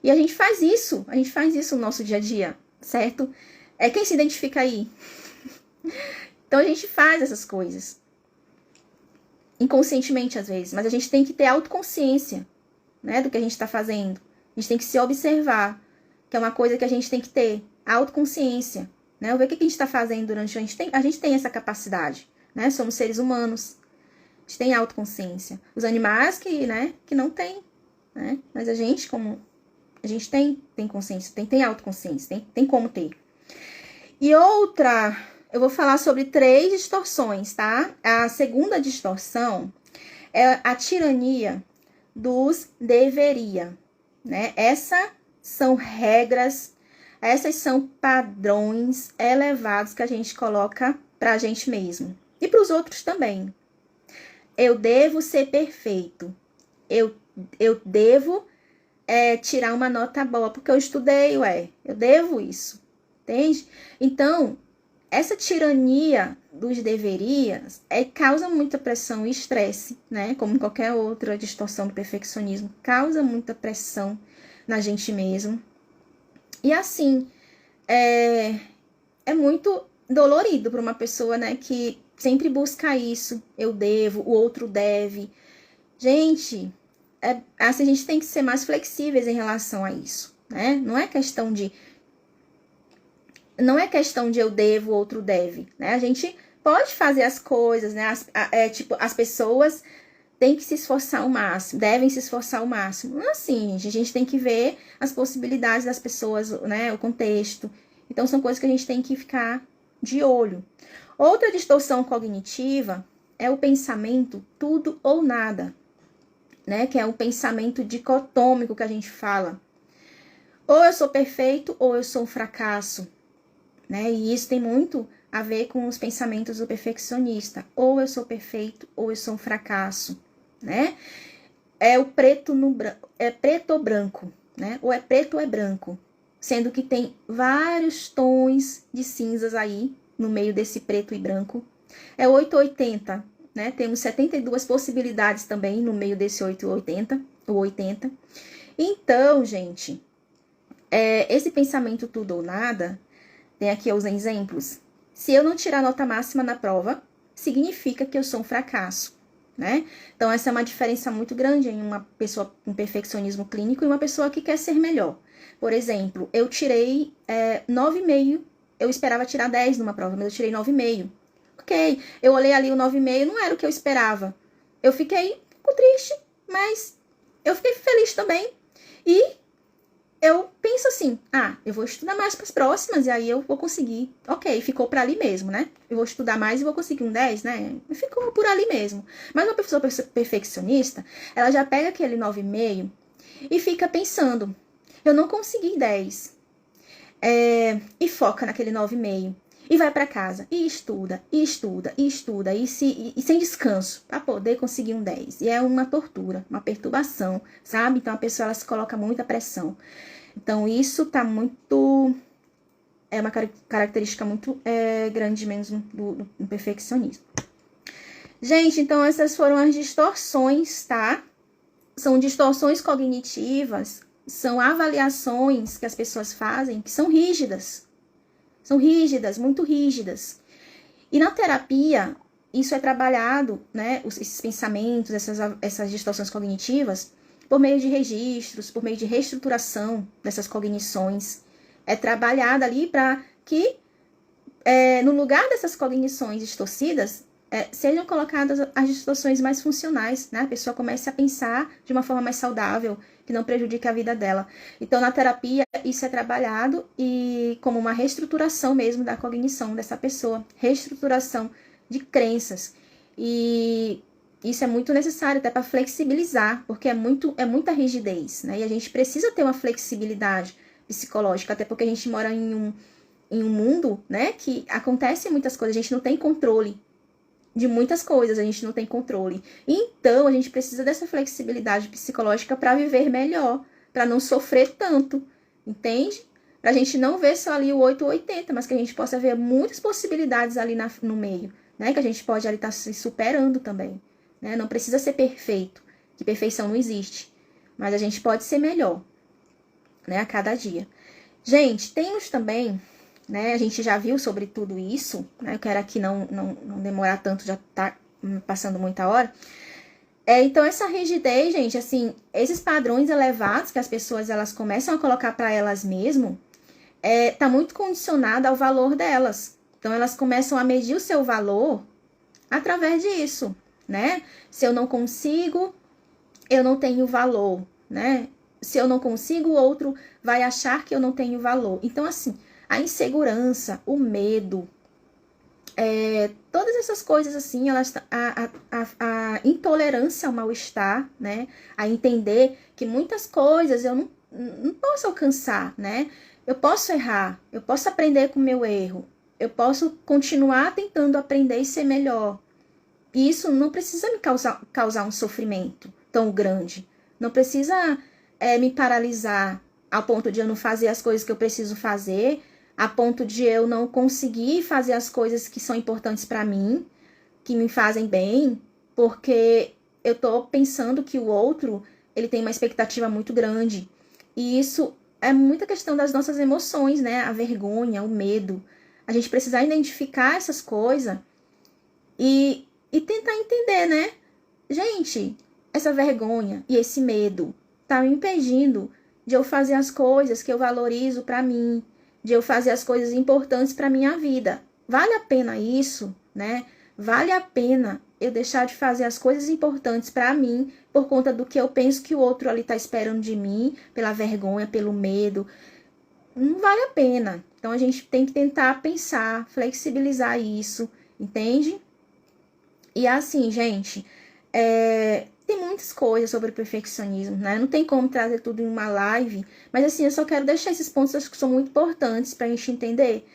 E a gente faz isso no nosso dia a dia, certo? Quem se identifica aí? Então a gente faz essas coisas. Inconscientemente às vezes, mas a gente tem que ter autoconsciência, né, do que a gente está fazendo. A gente tem que se observar, que é uma coisa que a gente tem que ter, autoconsciência, né, ver o que a gente está fazendo durante a gente tem essa capacidade, né, somos seres humanos, a gente tem autoconsciência. Os animais que não tem, né, mas a gente tem consciência, tem autoconsciência, tem como ter. E outra... Eu vou falar sobre 3 distorções, tá? A segunda distorção é a tirania dos deveria, né? Essas são regras, essas são padrões elevados que a gente coloca pra gente mesmo. E pros outros também, eu devo ser perfeito. Eu devo tirar uma nota boa, porque eu estudei, eu devo isso, entende? Então, essa tirania dos deverias causa muita pressão e estresse, né? Como qualquer outra distorção do perfeccionismo, causa muita pressão na gente mesmo. E assim, é muito dolorido para uma pessoa, né, que sempre busca isso. Eu devo, o outro deve. Gente, assim, a gente tem que ser mais flexíveis em relação a isso, né? Não é questão de eu devo, o outro deve, né? A gente pode fazer as coisas, né? As pessoas têm que se esforçar ao máximo, devem se esforçar ao máximo. Não é assim, gente. A gente tem que ver as possibilidades das pessoas, né? O contexto. Então, são coisas que a gente tem que ficar de olho. Outra distorção cognitiva é o pensamento tudo ou nada, né? Que é o pensamento dicotômico que a gente fala. Ou eu sou perfeito ou eu sou um fracasso, né? E isso tem muito a ver com os pensamentos do perfeccionista. Ou eu sou perfeito ou eu sou um fracasso, né? É o preto no branco, é preto ou branco, né? Ou é preto ou é branco, sendo que tem vários tons de cinzas aí no meio desse preto e branco. É 880, né? Temos 72 possibilidades também no meio desse 880, o 80. Então, gente, esse pensamento tudo ou nada, tem aqui os exemplos. Se eu não tirar nota máxima na prova, significa que eu sou um fracasso, né? Então, essa é uma diferença muito grande em uma pessoa com perfeccionismo clínico e uma pessoa que quer ser melhor. Por exemplo, eu tirei 9,5, eu esperava tirar 10 numa prova, mas eu tirei 9,5. Ok, eu olhei ali o 9,5, não era o que eu esperava. Eu fiquei um pouco triste, mas eu fiquei feliz também. E eu penso assim, eu vou estudar mais para as próximas e aí eu vou conseguir. Ok, ficou para ali mesmo, né? Eu vou estudar mais e vou conseguir um 10, né? Ficou por ali mesmo. Mas uma pessoa perfeccionista, ela já pega aquele 9,5 e fica pensando, eu não consegui 10. E foca naquele 9,5. E vai para casa, e estuda, e estuda, e estuda, e sem descanso, para poder conseguir um 10. E é uma tortura, uma perturbação, sabe? Então, a pessoa, ela se coloca muita pressão. Então, isso tá muito... É uma característica muito grande mesmo do perfeccionismo. Gente, então, essas foram as distorções, tá? São distorções cognitivas, são avaliações que as pessoas fazem que são rígidas. São rígidas, muito rígidas. E na terapia, isso é trabalhado, né? Esses pensamentos, essas distorções cognitivas, por meio de registros, por meio de reestruturação dessas cognições. É trabalhado ali para que, no lugar dessas cognições distorcidas, sejam colocadas as distorções mais funcionais, né? A pessoa comece a pensar de uma forma mais saudável, que não prejudique a vida dela. Então, na terapia, isso é trabalhado e como uma reestruturação mesmo da cognição dessa pessoa, reestruturação de crenças. E isso é muito necessário até para flexibilizar, porque é muita rigidez, né? E a gente precisa ter uma flexibilidade psicológica, até porque a gente mora em um mundo, né, que acontecem muitas coisas, a gente não tem controle de muitas coisas, a gente não tem controle. Então, a gente precisa dessa flexibilidade psicológica para viver melhor, para não sofrer tanto, entende? Para a gente não ver só ali o 8 ou 80, mas que a gente possa ver muitas possibilidades ali no meio, né? Que a gente pode ali estar se superando também, né? Não precisa ser perfeito, que perfeição não existe, mas a gente pode ser melhor, né? A cada dia. Gente, temos também... né? A gente já viu sobre tudo isso, né? Eu quero aqui não demorar tanto, já tá passando muita hora. Então, essa rigidez, gente, assim, esses padrões elevados que as pessoas elas começam a colocar para elas mesmas, tá muito condicionado ao valor delas. Então, elas começam a medir o seu valor através disso, né? Se eu não consigo, eu não tenho valor, né? Se eu não consigo, o outro vai achar que eu não tenho valor. Então, assim, a insegurança, o medo, todas essas coisas assim, a intolerância ao mal-estar, né? A entender que muitas coisas eu não posso alcançar, né? Eu posso errar, eu posso aprender com o meu erro, eu posso continuar tentando aprender e ser melhor, E isso não precisa me causar um sofrimento tão grande. Não precisa me paralisar ao ponto de eu não fazer as coisas que eu preciso fazer, a ponto de eu não conseguir fazer as coisas que são importantes para mim, que me fazem bem, porque eu tô pensando que o outro, ele tem uma expectativa muito grande. E isso é muita questão das nossas emoções, né? A vergonha, o medo. A gente precisa identificar essas coisas e tentar entender, né? Gente, essa vergonha e esse medo tá me impedindo de eu fazer as coisas que eu valorizo para mim, de eu fazer as coisas importantes para minha vida. Vale a pena isso, né? Vale a pena eu deixar de fazer as coisas importantes para mim por conta do que eu penso que o outro ali tá esperando de mim, pela vergonha, pelo medo. Não vale a pena. Então a gente tem que tentar pensar, flexibilizar isso, entende? E assim, gente, tem muitas coisas sobre perfeccionismo, né? Não tem como trazer tudo em uma live, mas assim, eu só quero deixar esses pontos que são muito importantes pra gente entender.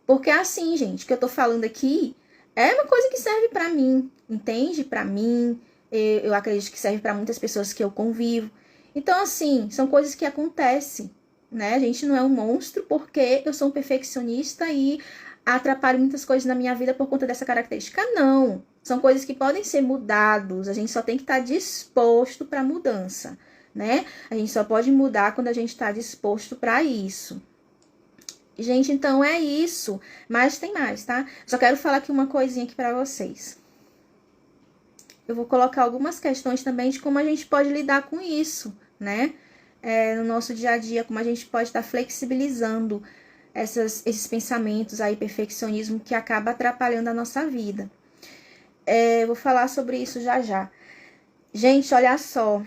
Porque assim, gente, o que eu tô falando aqui é uma coisa que serve pra mim, entende? Pra mim, eu acredito que serve pra muitas pessoas que eu convivo. Então, assim, são coisas que acontecem, né? A gente não é um monstro porque eu sou um perfeccionista e atrapalho muitas coisas na minha vida por conta dessa característica. Não. São coisas que podem ser mudadas, a gente só tem que estar disposto para mudança, né? A gente só pode mudar quando a gente está disposto para isso. Gente, então é isso. Mas tem mais, tá? Só quero falar aqui uma coisinha aqui para vocês. Eu vou colocar algumas questões também de como a gente pode lidar com isso, né? No nosso dia a dia, como a gente pode estar flexibilizando esses pensamentos aí, perfeccionismo, que acaba atrapalhando a nossa vida. Eu vou falar sobre isso já já. Gente, olha só.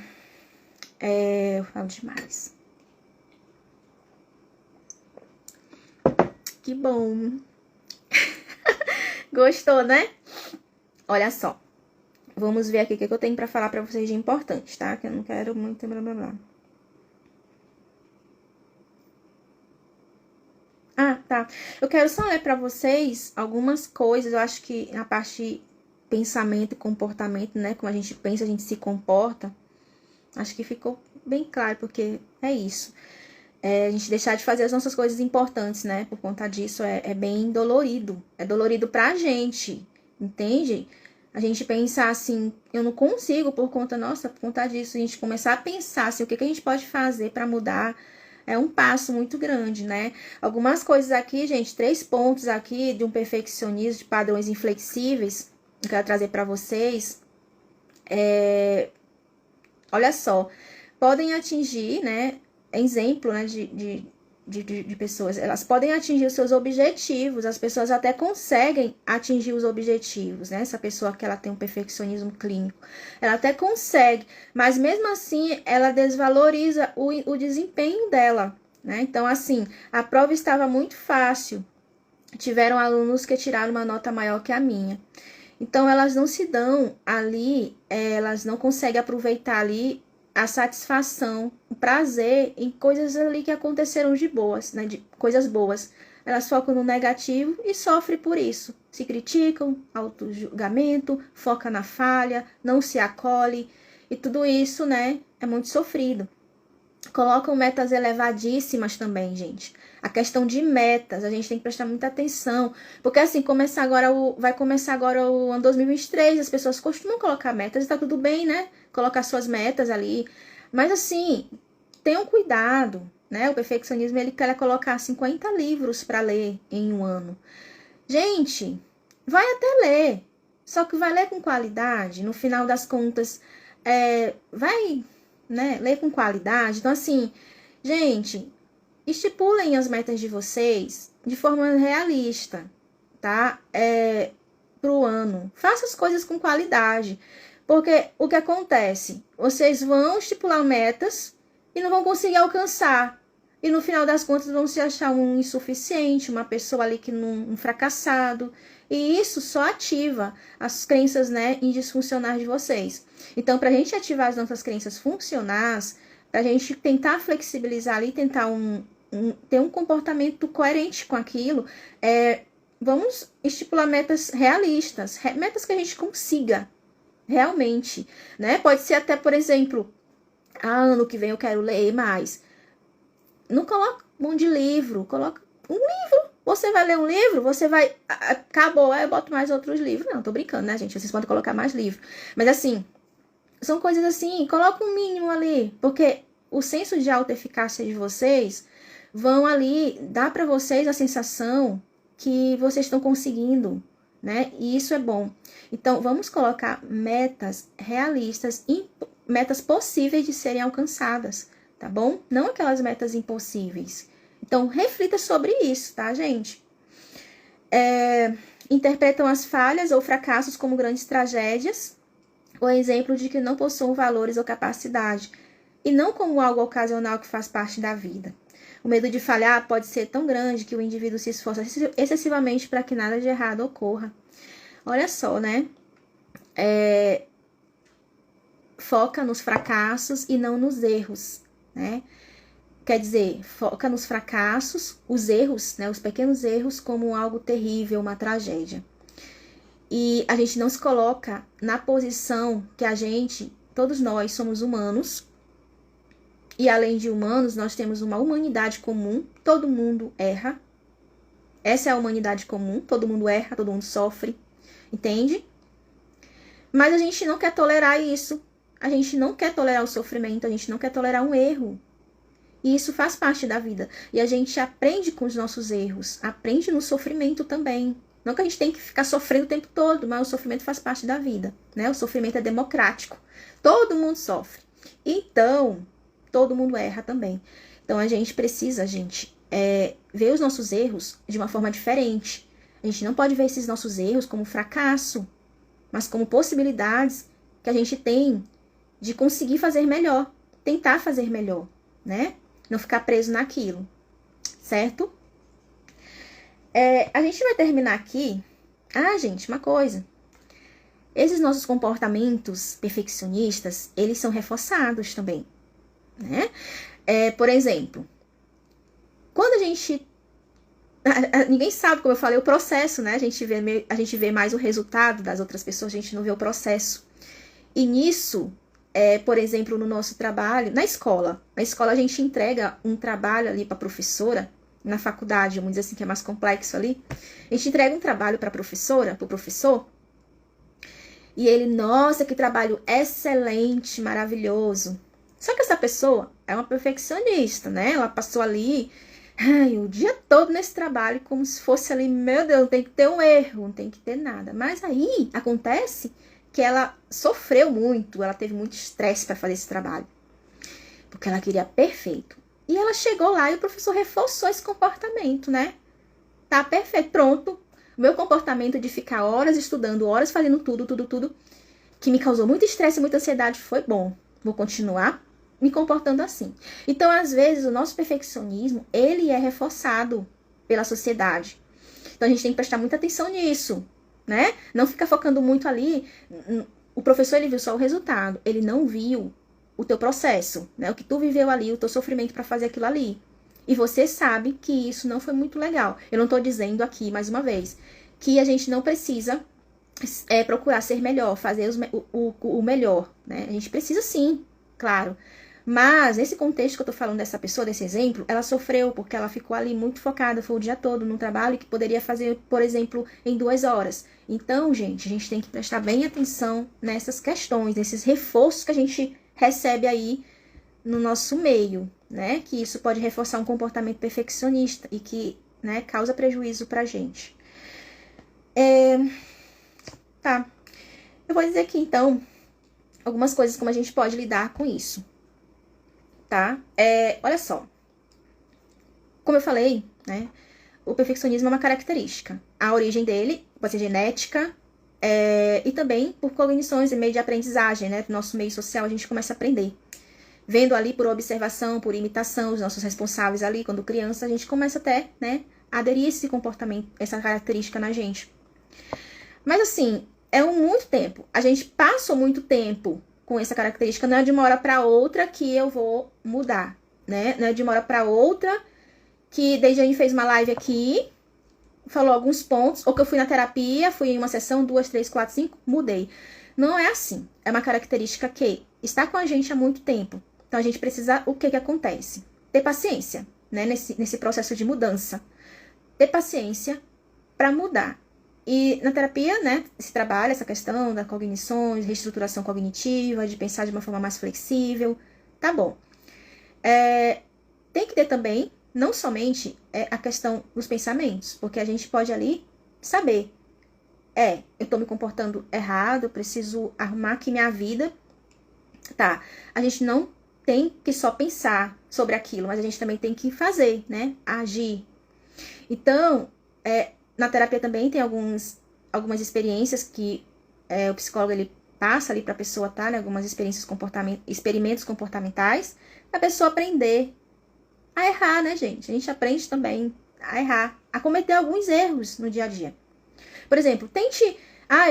Eu falo demais. Que bom. Gostou, né? Olha só. Vamos ver aqui o que eu tenho pra falar pra vocês de importante, tá? Que eu não quero muito blá blá blá. Ah, tá. Eu quero só ler pra vocês algumas coisas. Eu acho que na parte pensamento e comportamento, né? Como a gente pensa, a gente se comporta. Acho que ficou bem claro, porque é isso. A gente deixar de fazer as nossas coisas importantes, né? Por conta disso, é bem dolorido. É dolorido pra gente, entende? A gente pensar assim, eu não consigo por conta, nossa, por conta disso. A gente começar a pensar assim, o que a gente pode fazer pra mudar. É um passo muito grande, né? Algumas coisas aqui, gente, 3 pontos aqui de um perfeccionismo, de padrões inflexíveis, que eu quero trazer pra vocês. Olha só, podem atingir, né? Exemplo, né, de pessoas, elas podem atingir os seus objetivos, as pessoas até conseguem atingir os objetivos, né? Essa pessoa que ela tem um perfeccionismo clínico, ela até consegue, mas mesmo assim ela desvaloriza o desempenho dela, né? Então, assim, a prova estava muito fácil, tiveram alunos que tiraram uma nota maior que a minha. Então, elas não se dão ali, elas não conseguem aproveitar ali a satisfação, o prazer em coisas ali que aconteceram de boas, né? De coisas boas. Elas focam no negativo e sofrem por isso. Se criticam, auto-julgamento, foca na falha, não se acolhe. E tudo isso, né, é muito sofrido. Colocam metas elevadíssimas também, gente. A questão de metas, a gente tem que prestar muita atenção. Porque assim, vai começar agora o ano 2023, as pessoas costumam colocar metas e tá tudo bem, né? Colocar suas metas ali. Mas assim, tenham cuidado, né? O perfeccionismo, ele quer colocar 50 livros para ler em um ano. Gente, vai até ler. Só que vai ler com qualidade. No final das contas, vai, né, ler com qualidade. Então assim, gente, estipulem as metas de vocês de forma realista, tá? Pro ano. Faça as coisas com qualidade. Porque o que acontece? Vocês vão estipular metas e não vão conseguir alcançar. E no final das contas vão se achar um insuficiente, uma pessoa ali que um fracassado. E isso só ativa as crenças, né, indisfuncionais de vocês. Então, pra gente ativar as nossas crenças funcionais, pra gente tentar flexibilizar ali, tentar ter um comportamento coerente com aquilo, vamos estipular metas realistas, metas que a gente consiga realmente, né? Pode ser até, por exemplo, ano que vem eu quero ler mais. Não coloca um monte de livro, coloca um livro. Você vai ler um livro, você vai... Acabou, aí eu boto mais outros livros. Não, tô brincando, né, gente? Vocês podem colocar mais livros. Mas assim, são coisas assim, coloca um mínimo ali. Porque o senso de autoeficácia de vocês vão ali dar para vocês a sensação que vocês estão conseguindo, né? E isso é bom. Então, vamos colocar metas realistas, metas possíveis de serem alcançadas, tá bom? Não aquelas metas impossíveis. Então, reflita sobre isso, tá, gente? Interpretam as falhas ou fracassos como grandes tragédias, ou exemplo de que não possuem valores ou capacidade, e não como algo ocasional que faz parte da vida. O medo de falhar pode ser tão grande que o indivíduo se esforça excessivamente para que nada de errado ocorra. Olha só, né? Foca nos fracassos e não nos erros, né? Quer dizer, foca nos fracassos, os erros, né? Os pequenos erros como algo terrível, uma tragédia. E a gente não se coloca na posição que todos nós somos humanos. E além de humanos, nós temos uma humanidade comum. Todo mundo erra. Essa é a humanidade comum. Todo mundo erra, todo mundo sofre. Entende? Mas a gente não quer tolerar isso. A gente não quer tolerar o sofrimento. A gente não quer tolerar um erro. E isso faz parte da vida. E a gente aprende com os nossos erros. Aprende no sofrimento também. Não que a gente tem que ficar sofrendo o tempo todo, mas o sofrimento faz parte da vida, né? O sofrimento é democrático. Todo mundo sofre. Então, todo mundo erra também. Então, a gente precisa, ver os nossos erros de uma forma diferente. A gente não pode ver esses nossos erros como fracasso, mas como possibilidades que a gente tem de conseguir fazer melhor, tentar fazer melhor, né? Não ficar preso naquilo, certo? A gente vai terminar aqui. Gente, uma coisa. Esses nossos comportamentos perfeccionistas, eles são reforçados também, né? Por exemplo, quando a gente... Ninguém sabe, como eu falei, o processo, né? A gente vê mais o resultado das outras pessoas, a gente não vê o processo. E nisso, por exemplo, no nosso trabalho, na escola a gente entrega um trabalho ali para a professora. Na faculdade, vamos dizer assim, que é mais complexo ali, a gente entrega um trabalho para a professora, para o professor, e ele, nossa, que trabalho excelente, maravilhoso. Só que essa pessoa é uma perfeccionista, né? Ela passou ali o dia todo nesse trabalho, como se fosse ali, meu Deus, não tem que ter um erro, não tem que ter nada. Mas aí acontece que ela sofreu muito, ela teve muito estresse para fazer esse trabalho, porque ela queria perfeito. E ela chegou lá e o professor reforçou esse comportamento, né? Tá perfeito, pronto. O meu comportamento de ficar horas estudando, horas fazendo tudo, que me causou muito estresse e muita ansiedade, foi bom. Vou continuar me comportando assim. Então, às vezes, o nosso perfeccionismo, ele é reforçado pela sociedade. Então, a gente tem que prestar muita atenção nisso, né? Não ficar focando muito ali. O professor, ele viu só o resultado. Ele não viu o teu processo, né? O que tu viveu ali, o teu sofrimento para fazer aquilo ali. E você sabe que isso não foi muito legal. Eu não tô dizendo aqui, mais uma vez, que a gente não precisa procurar ser melhor, fazer o melhor, né? A gente precisa sim, claro. Mas, nesse contexto que eu tô falando dessa pessoa, desse exemplo, ela sofreu porque ela ficou ali muito focada, foi o dia todo num trabalho que poderia fazer, por exemplo, em 2 horas. Então, gente, a gente tem que prestar bem atenção nessas questões, nesses reforços que a gente recebe aí no nosso meio, né? Que isso pode reforçar um comportamento perfeccionista e que, né, causa prejuízo pra gente. Tá. Eu vou dizer aqui, então, algumas coisas como a gente pode lidar com isso, tá? Olha só. Como eu falei, né? O perfeccionismo é uma característica. A origem dele pode ser genética, e também por cognições e meio de aprendizagem, né? Do nosso meio social, a gente começa a aprender. Vendo ali por observação, por imitação, os nossos responsáveis ali, quando criança, a gente começa até, né, a aderir esse comportamento, essa característica na gente. Mas assim, muito tempo. A gente passou muito tempo com essa característica, não é de uma hora para outra que eu vou mudar, né? Não é de uma hora para outra que desde a gente fez uma live aqui, falou alguns pontos, ou que eu fui na terapia, fui em uma sessão, 2, 3, 4, 5, mudei. Não é assim. É uma característica que está com a gente há muito tempo. Então, a gente precisa, o que acontece? Ter paciência, né, nesse processo de mudança. Ter paciência para mudar. E na terapia, né, se trabalha essa questão da cognições, reestruturação cognitiva, de pensar de uma forma mais flexível. Tá bom. Tem que ter também, não somente a questão dos pensamentos, porque a gente pode ali saber, eu tô me comportando errado, eu preciso arrumar aqui minha vida. Tá, a gente não tem que só pensar sobre aquilo, mas a gente também tem que fazer, né, agir. Então, na terapia também tem algumas experiências que o psicólogo ele passa ali para a pessoa, tá, né, algumas experimentos comportamentais, a pessoa aprender a errar, né, gente? A gente aprende também a errar, a cometer alguns erros no dia a dia. Por exemplo, tente,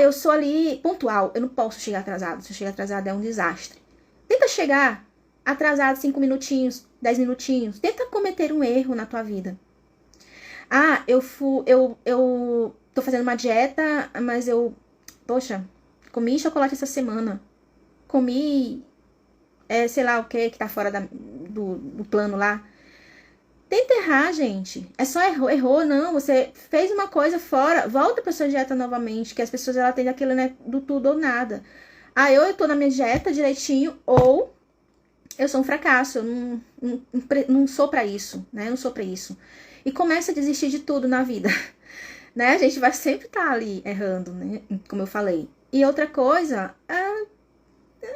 eu sou ali pontual, eu não posso chegar atrasado, se eu chegar atrasado é um desastre. Tenta chegar atrasado 5 minutinhos, 10 minutinhos, tenta cometer um erro na tua vida. Eu tô fazendo uma dieta, mas comi chocolate essa semana. Comi, sei lá o que tá fora do plano lá. Tenta errar, gente. É só errou, não. Você fez uma coisa fora, volta pra sua dieta novamente, que as pessoas, ela têm aquilo, né, do tudo ou nada. Ou eu tô na minha dieta direitinho, ou eu sou um fracasso, eu não sou pra isso, né, eu não sou pra isso. E começa a desistir de tudo na vida, né? A gente vai sempre estar ali errando, né? Como eu falei. E outra coisa,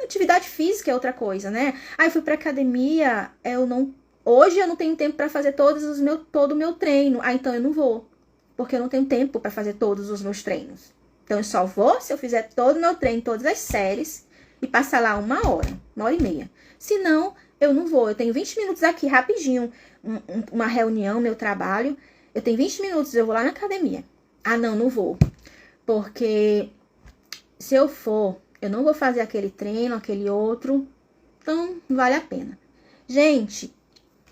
atividade física é outra coisa, né? Eu fui pra academia, hoje eu não tenho tempo pra fazer todo o meu treino. Então eu não vou, porque eu não tenho tempo pra fazer todos os meus treinos. Então eu só vou se eu fizer todo o meu treino, todas as séries, e passar lá 1h30. Se não, eu não vou. Eu tenho 20 minutos aqui, rapidinho, uma reunião, meu trabalho. Eu tenho 20 minutos, eu vou lá na academia. Não vou. Porque se eu for, eu não vou fazer aquele treino, aquele outro. Então, não vale a pena. Gente,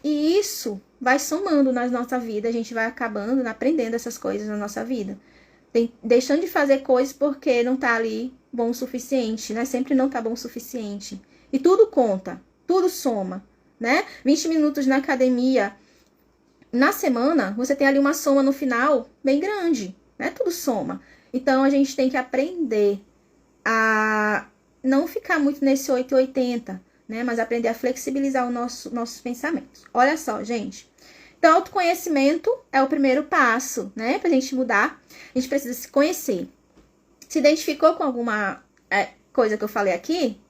e isso vai somando na nossa vida. A gente vai acabando, aprendendo essas coisas na nossa vida. Deixando de fazer coisas porque não tá ali bom o suficiente, né? Sempre não tá bom o suficiente. E tudo conta, tudo soma, né? 20 minutos na academia, na semana, você tem ali uma soma no final bem grande, né? Tudo soma. Então, a gente tem que aprender a não ficar muito nesse 880, né? Mas aprender a flexibilizar nossos pensamentos. Olha só, gente. Então, autoconhecimento é o primeiro passo, né? Pra gente mudar, a gente precisa se conhecer. Se identificou com alguma coisa que eu falei aqui,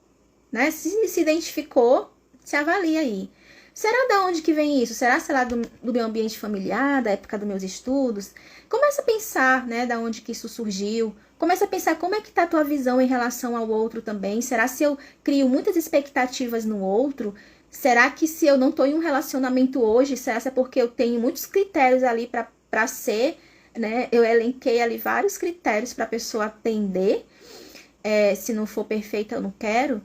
né? Se identificou, se avalia aí. Será da onde que vem isso? Será, sei lá, do meu ambiente familiar, da época dos meus estudos? Começa a pensar, né, da onde que isso surgiu. Começa a pensar como é que tá a tua visão em relação ao outro também. Será se eu crio muitas expectativas no outro? Será que se eu não tô em um relacionamento hoje, será que é porque eu tenho muitos critérios ali pra ser, né? Eu elenquei ali vários critérios pra pessoa atender. Se não for perfeita, eu não quero.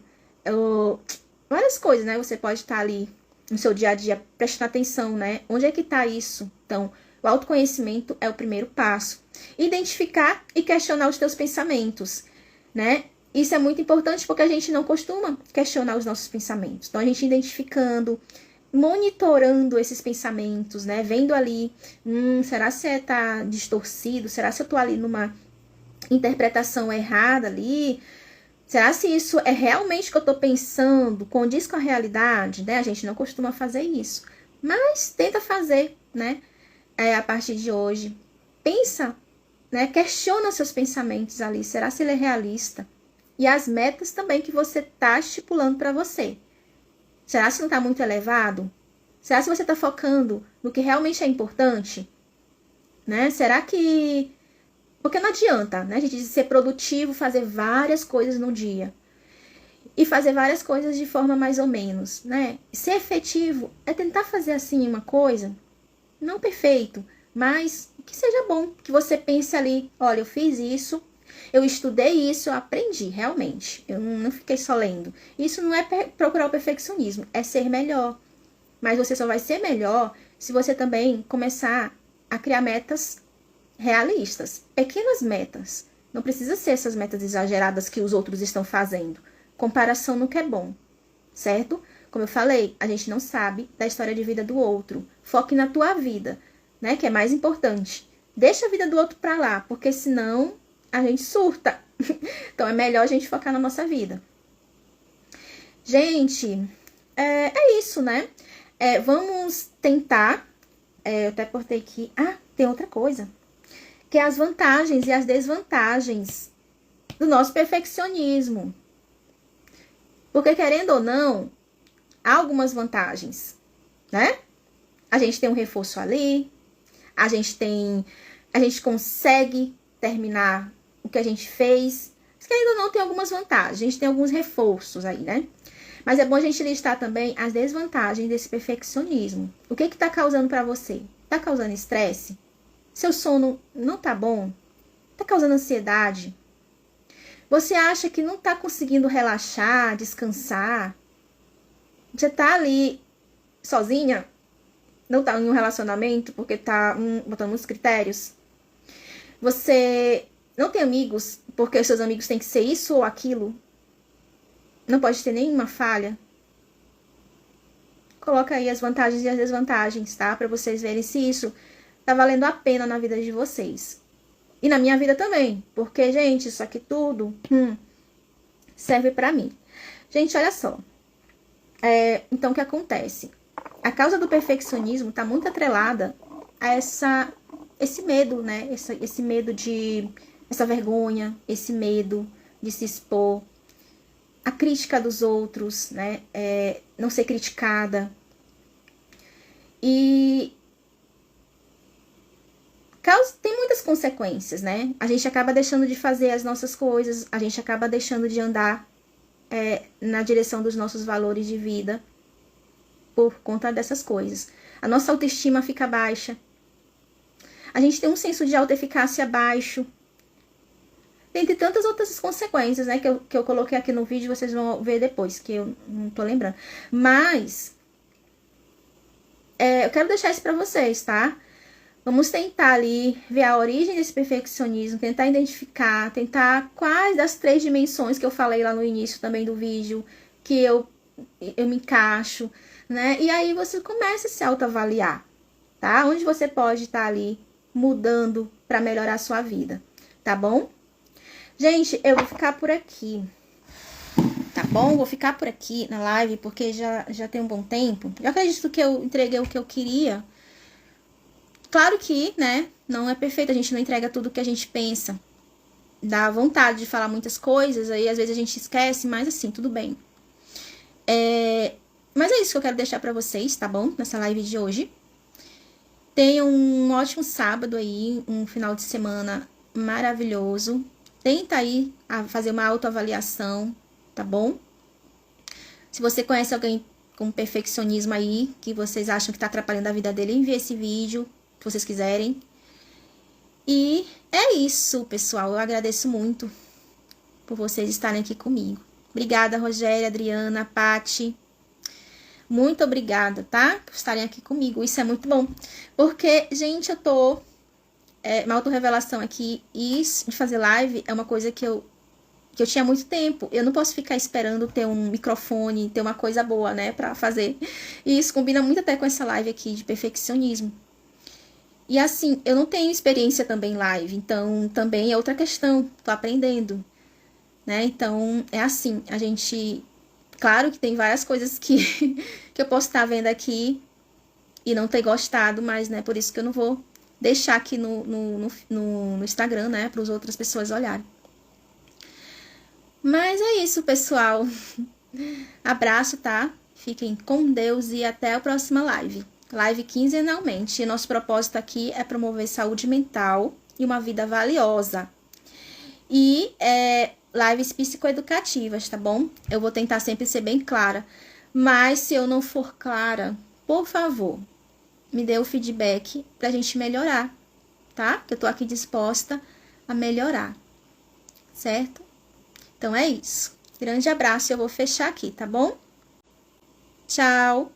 Várias coisas, né? Você pode estar ali no seu dia a dia prestando atenção, né? Onde é que tá isso? Então, o autoconhecimento é o primeiro passo. Identificar e questionar os teus pensamentos, né? Isso é muito importante porque a gente não costuma questionar os nossos pensamentos. Então, a gente identificando, monitorando esses pensamentos, né? Vendo ali, será se tá distorcido? Será se eu tô ali numa interpretação errada ali? Será se isso é realmente o que eu tô pensando? Condiz com a realidade, né? A gente não costuma fazer isso. Mas tenta fazer, né? A partir de hoje. Pensa, né? Questiona seus pensamentos ali. Será se ele é realista? E as metas também que você tá estipulando para você. Será se não tá muito elevado? Será se você tá focando no que realmente é importante? Né? Será que... Porque não adianta, né? A gente diz ser produtivo, fazer várias coisas no dia. E fazer várias coisas de forma mais ou menos, né? Ser efetivo é tentar fazer assim uma coisa, não perfeito, mas que seja bom. Que você pense ali, olha, eu fiz isso, eu estudei isso, eu aprendi, realmente. Eu não fiquei só lendo. Isso não é procurar o perfeccionismo, é ser melhor. Mas você só vai ser melhor se você também começar a criar metas realistas, pequenas metas. Não precisa ser essas metas exageradas que os outros estão fazendo. Comparação nunca é bom, certo? Como eu falei, a gente não sabe da história de vida do outro. Foque na tua vida, né? Que é mais importante. Deixa a vida do outro pra lá, porque senão a gente surta. Então é melhor a gente focar na nossa vida. Gente, é isso, né? Vamos tentar. Eu até portei aqui. Ah, tem outra coisa. Que é as vantagens e as desvantagens do nosso perfeccionismo. Porque, querendo ou não, há algumas vantagens, né? A gente tem um reforço ali, a gente consegue terminar o que a gente fez. Mas, querendo ou não, tem algumas vantagens, a gente tem alguns reforços aí, né? Mas é bom a gente listar também as desvantagens desse perfeccionismo. O que tá causando pra você? Tá causando estresse? Seu sono não tá bom? Tá causando ansiedade? Você acha que não tá conseguindo relaxar, descansar? Você tá ali sozinha? Não tá em um relacionamento porque tá botando muitos critérios? Você não tem amigos porque os seus amigos têm que ser isso ou aquilo? Não pode ter nenhuma falha? Coloca aí as vantagens e as desvantagens, tá? Pra vocês verem se isso tá valendo a pena na vida de vocês. E na minha vida também. Porque, gente, isso aqui tudo serve pra mim. Gente, olha só. Então, o que acontece? A causa do perfeccionismo tá muito atrelada a esse medo, né? Esse medo essa vergonha, esse medo de se expor. A crítica dos outros, né? Não ser criticada. E tem muitas consequências, né? A gente acaba deixando de fazer as nossas coisas, a gente acaba deixando de andar na direção dos nossos valores de vida por conta dessas coisas. A nossa autoestima fica baixa. A gente tem um senso de autoeficácia baixo. Dentre tantas outras consequências, né? Que eu coloquei aqui no vídeo, vocês vão ver depois, que eu não tô lembrando. Mas eu quero deixar isso pra vocês, tá? Vamos tentar ali ver a origem desse perfeccionismo, tentar identificar, tentar quais das 3 dimensões que eu falei lá no início também do vídeo, que eu me encaixo, né? E aí você começa a se autoavaliar, tá? Onde você pode estar ali mudando para melhorar a sua vida, tá bom? Gente, eu vou ficar por aqui, tá bom? Vou ficar por aqui na live, porque já tem um bom tempo. Eu acredito que eu entreguei o que eu queria. Claro que, né, não é perfeito, a gente não entrega tudo que a gente pensa. Dá vontade de falar muitas coisas, aí às vezes a gente esquece, mas assim, tudo bem. Mas é isso que eu quero deixar pra vocês, tá bom? Nessa live de hoje. Tenham um ótimo sábado aí, um final de semana maravilhoso. Tenta aí fazer uma autoavaliação, tá bom? Se você conhece alguém com perfeccionismo aí, que vocês acham que tá atrapalhando a vida dele, envie esse vídeo, se vocês quiserem. E é isso, pessoal. Eu agradeço muito por vocês estarem aqui comigo. Obrigada, Rogéria, Adriana, Pati. Muito obrigada, tá? Por estarem aqui comigo. Isso é muito bom. Porque, gente, eu tô... uma autorrevelação aqui. E isso de fazer live é uma coisa que eu tinha muito tempo. Eu não posso ficar esperando ter um microfone, ter uma coisa boa, né? Pra fazer. E isso combina muito até com essa live aqui de perfeccionismo. E assim, eu não tenho experiência também em live, então também é outra questão, tô aprendendo, né? Então, é assim, a gente... Claro que tem várias coisas que eu posso estar vendo aqui e não ter gostado, mas, né, por isso que eu não vou deixar aqui no Instagram, né, para as outras pessoas olharem. Mas é isso, pessoal. Abraço, tá? Fiquem com Deus e até a próxima live. Live quinzenalmente. E nosso propósito aqui é promover saúde mental e uma vida valiosa. E lives psicoeducativas, tá bom? Eu vou tentar sempre ser bem clara. Mas se eu não for clara, por favor, me dê o feedback pra gente melhorar, tá? Eu tô aqui disposta a melhorar, certo? Então é isso. Grande abraço e eu vou fechar aqui, tá bom? Tchau!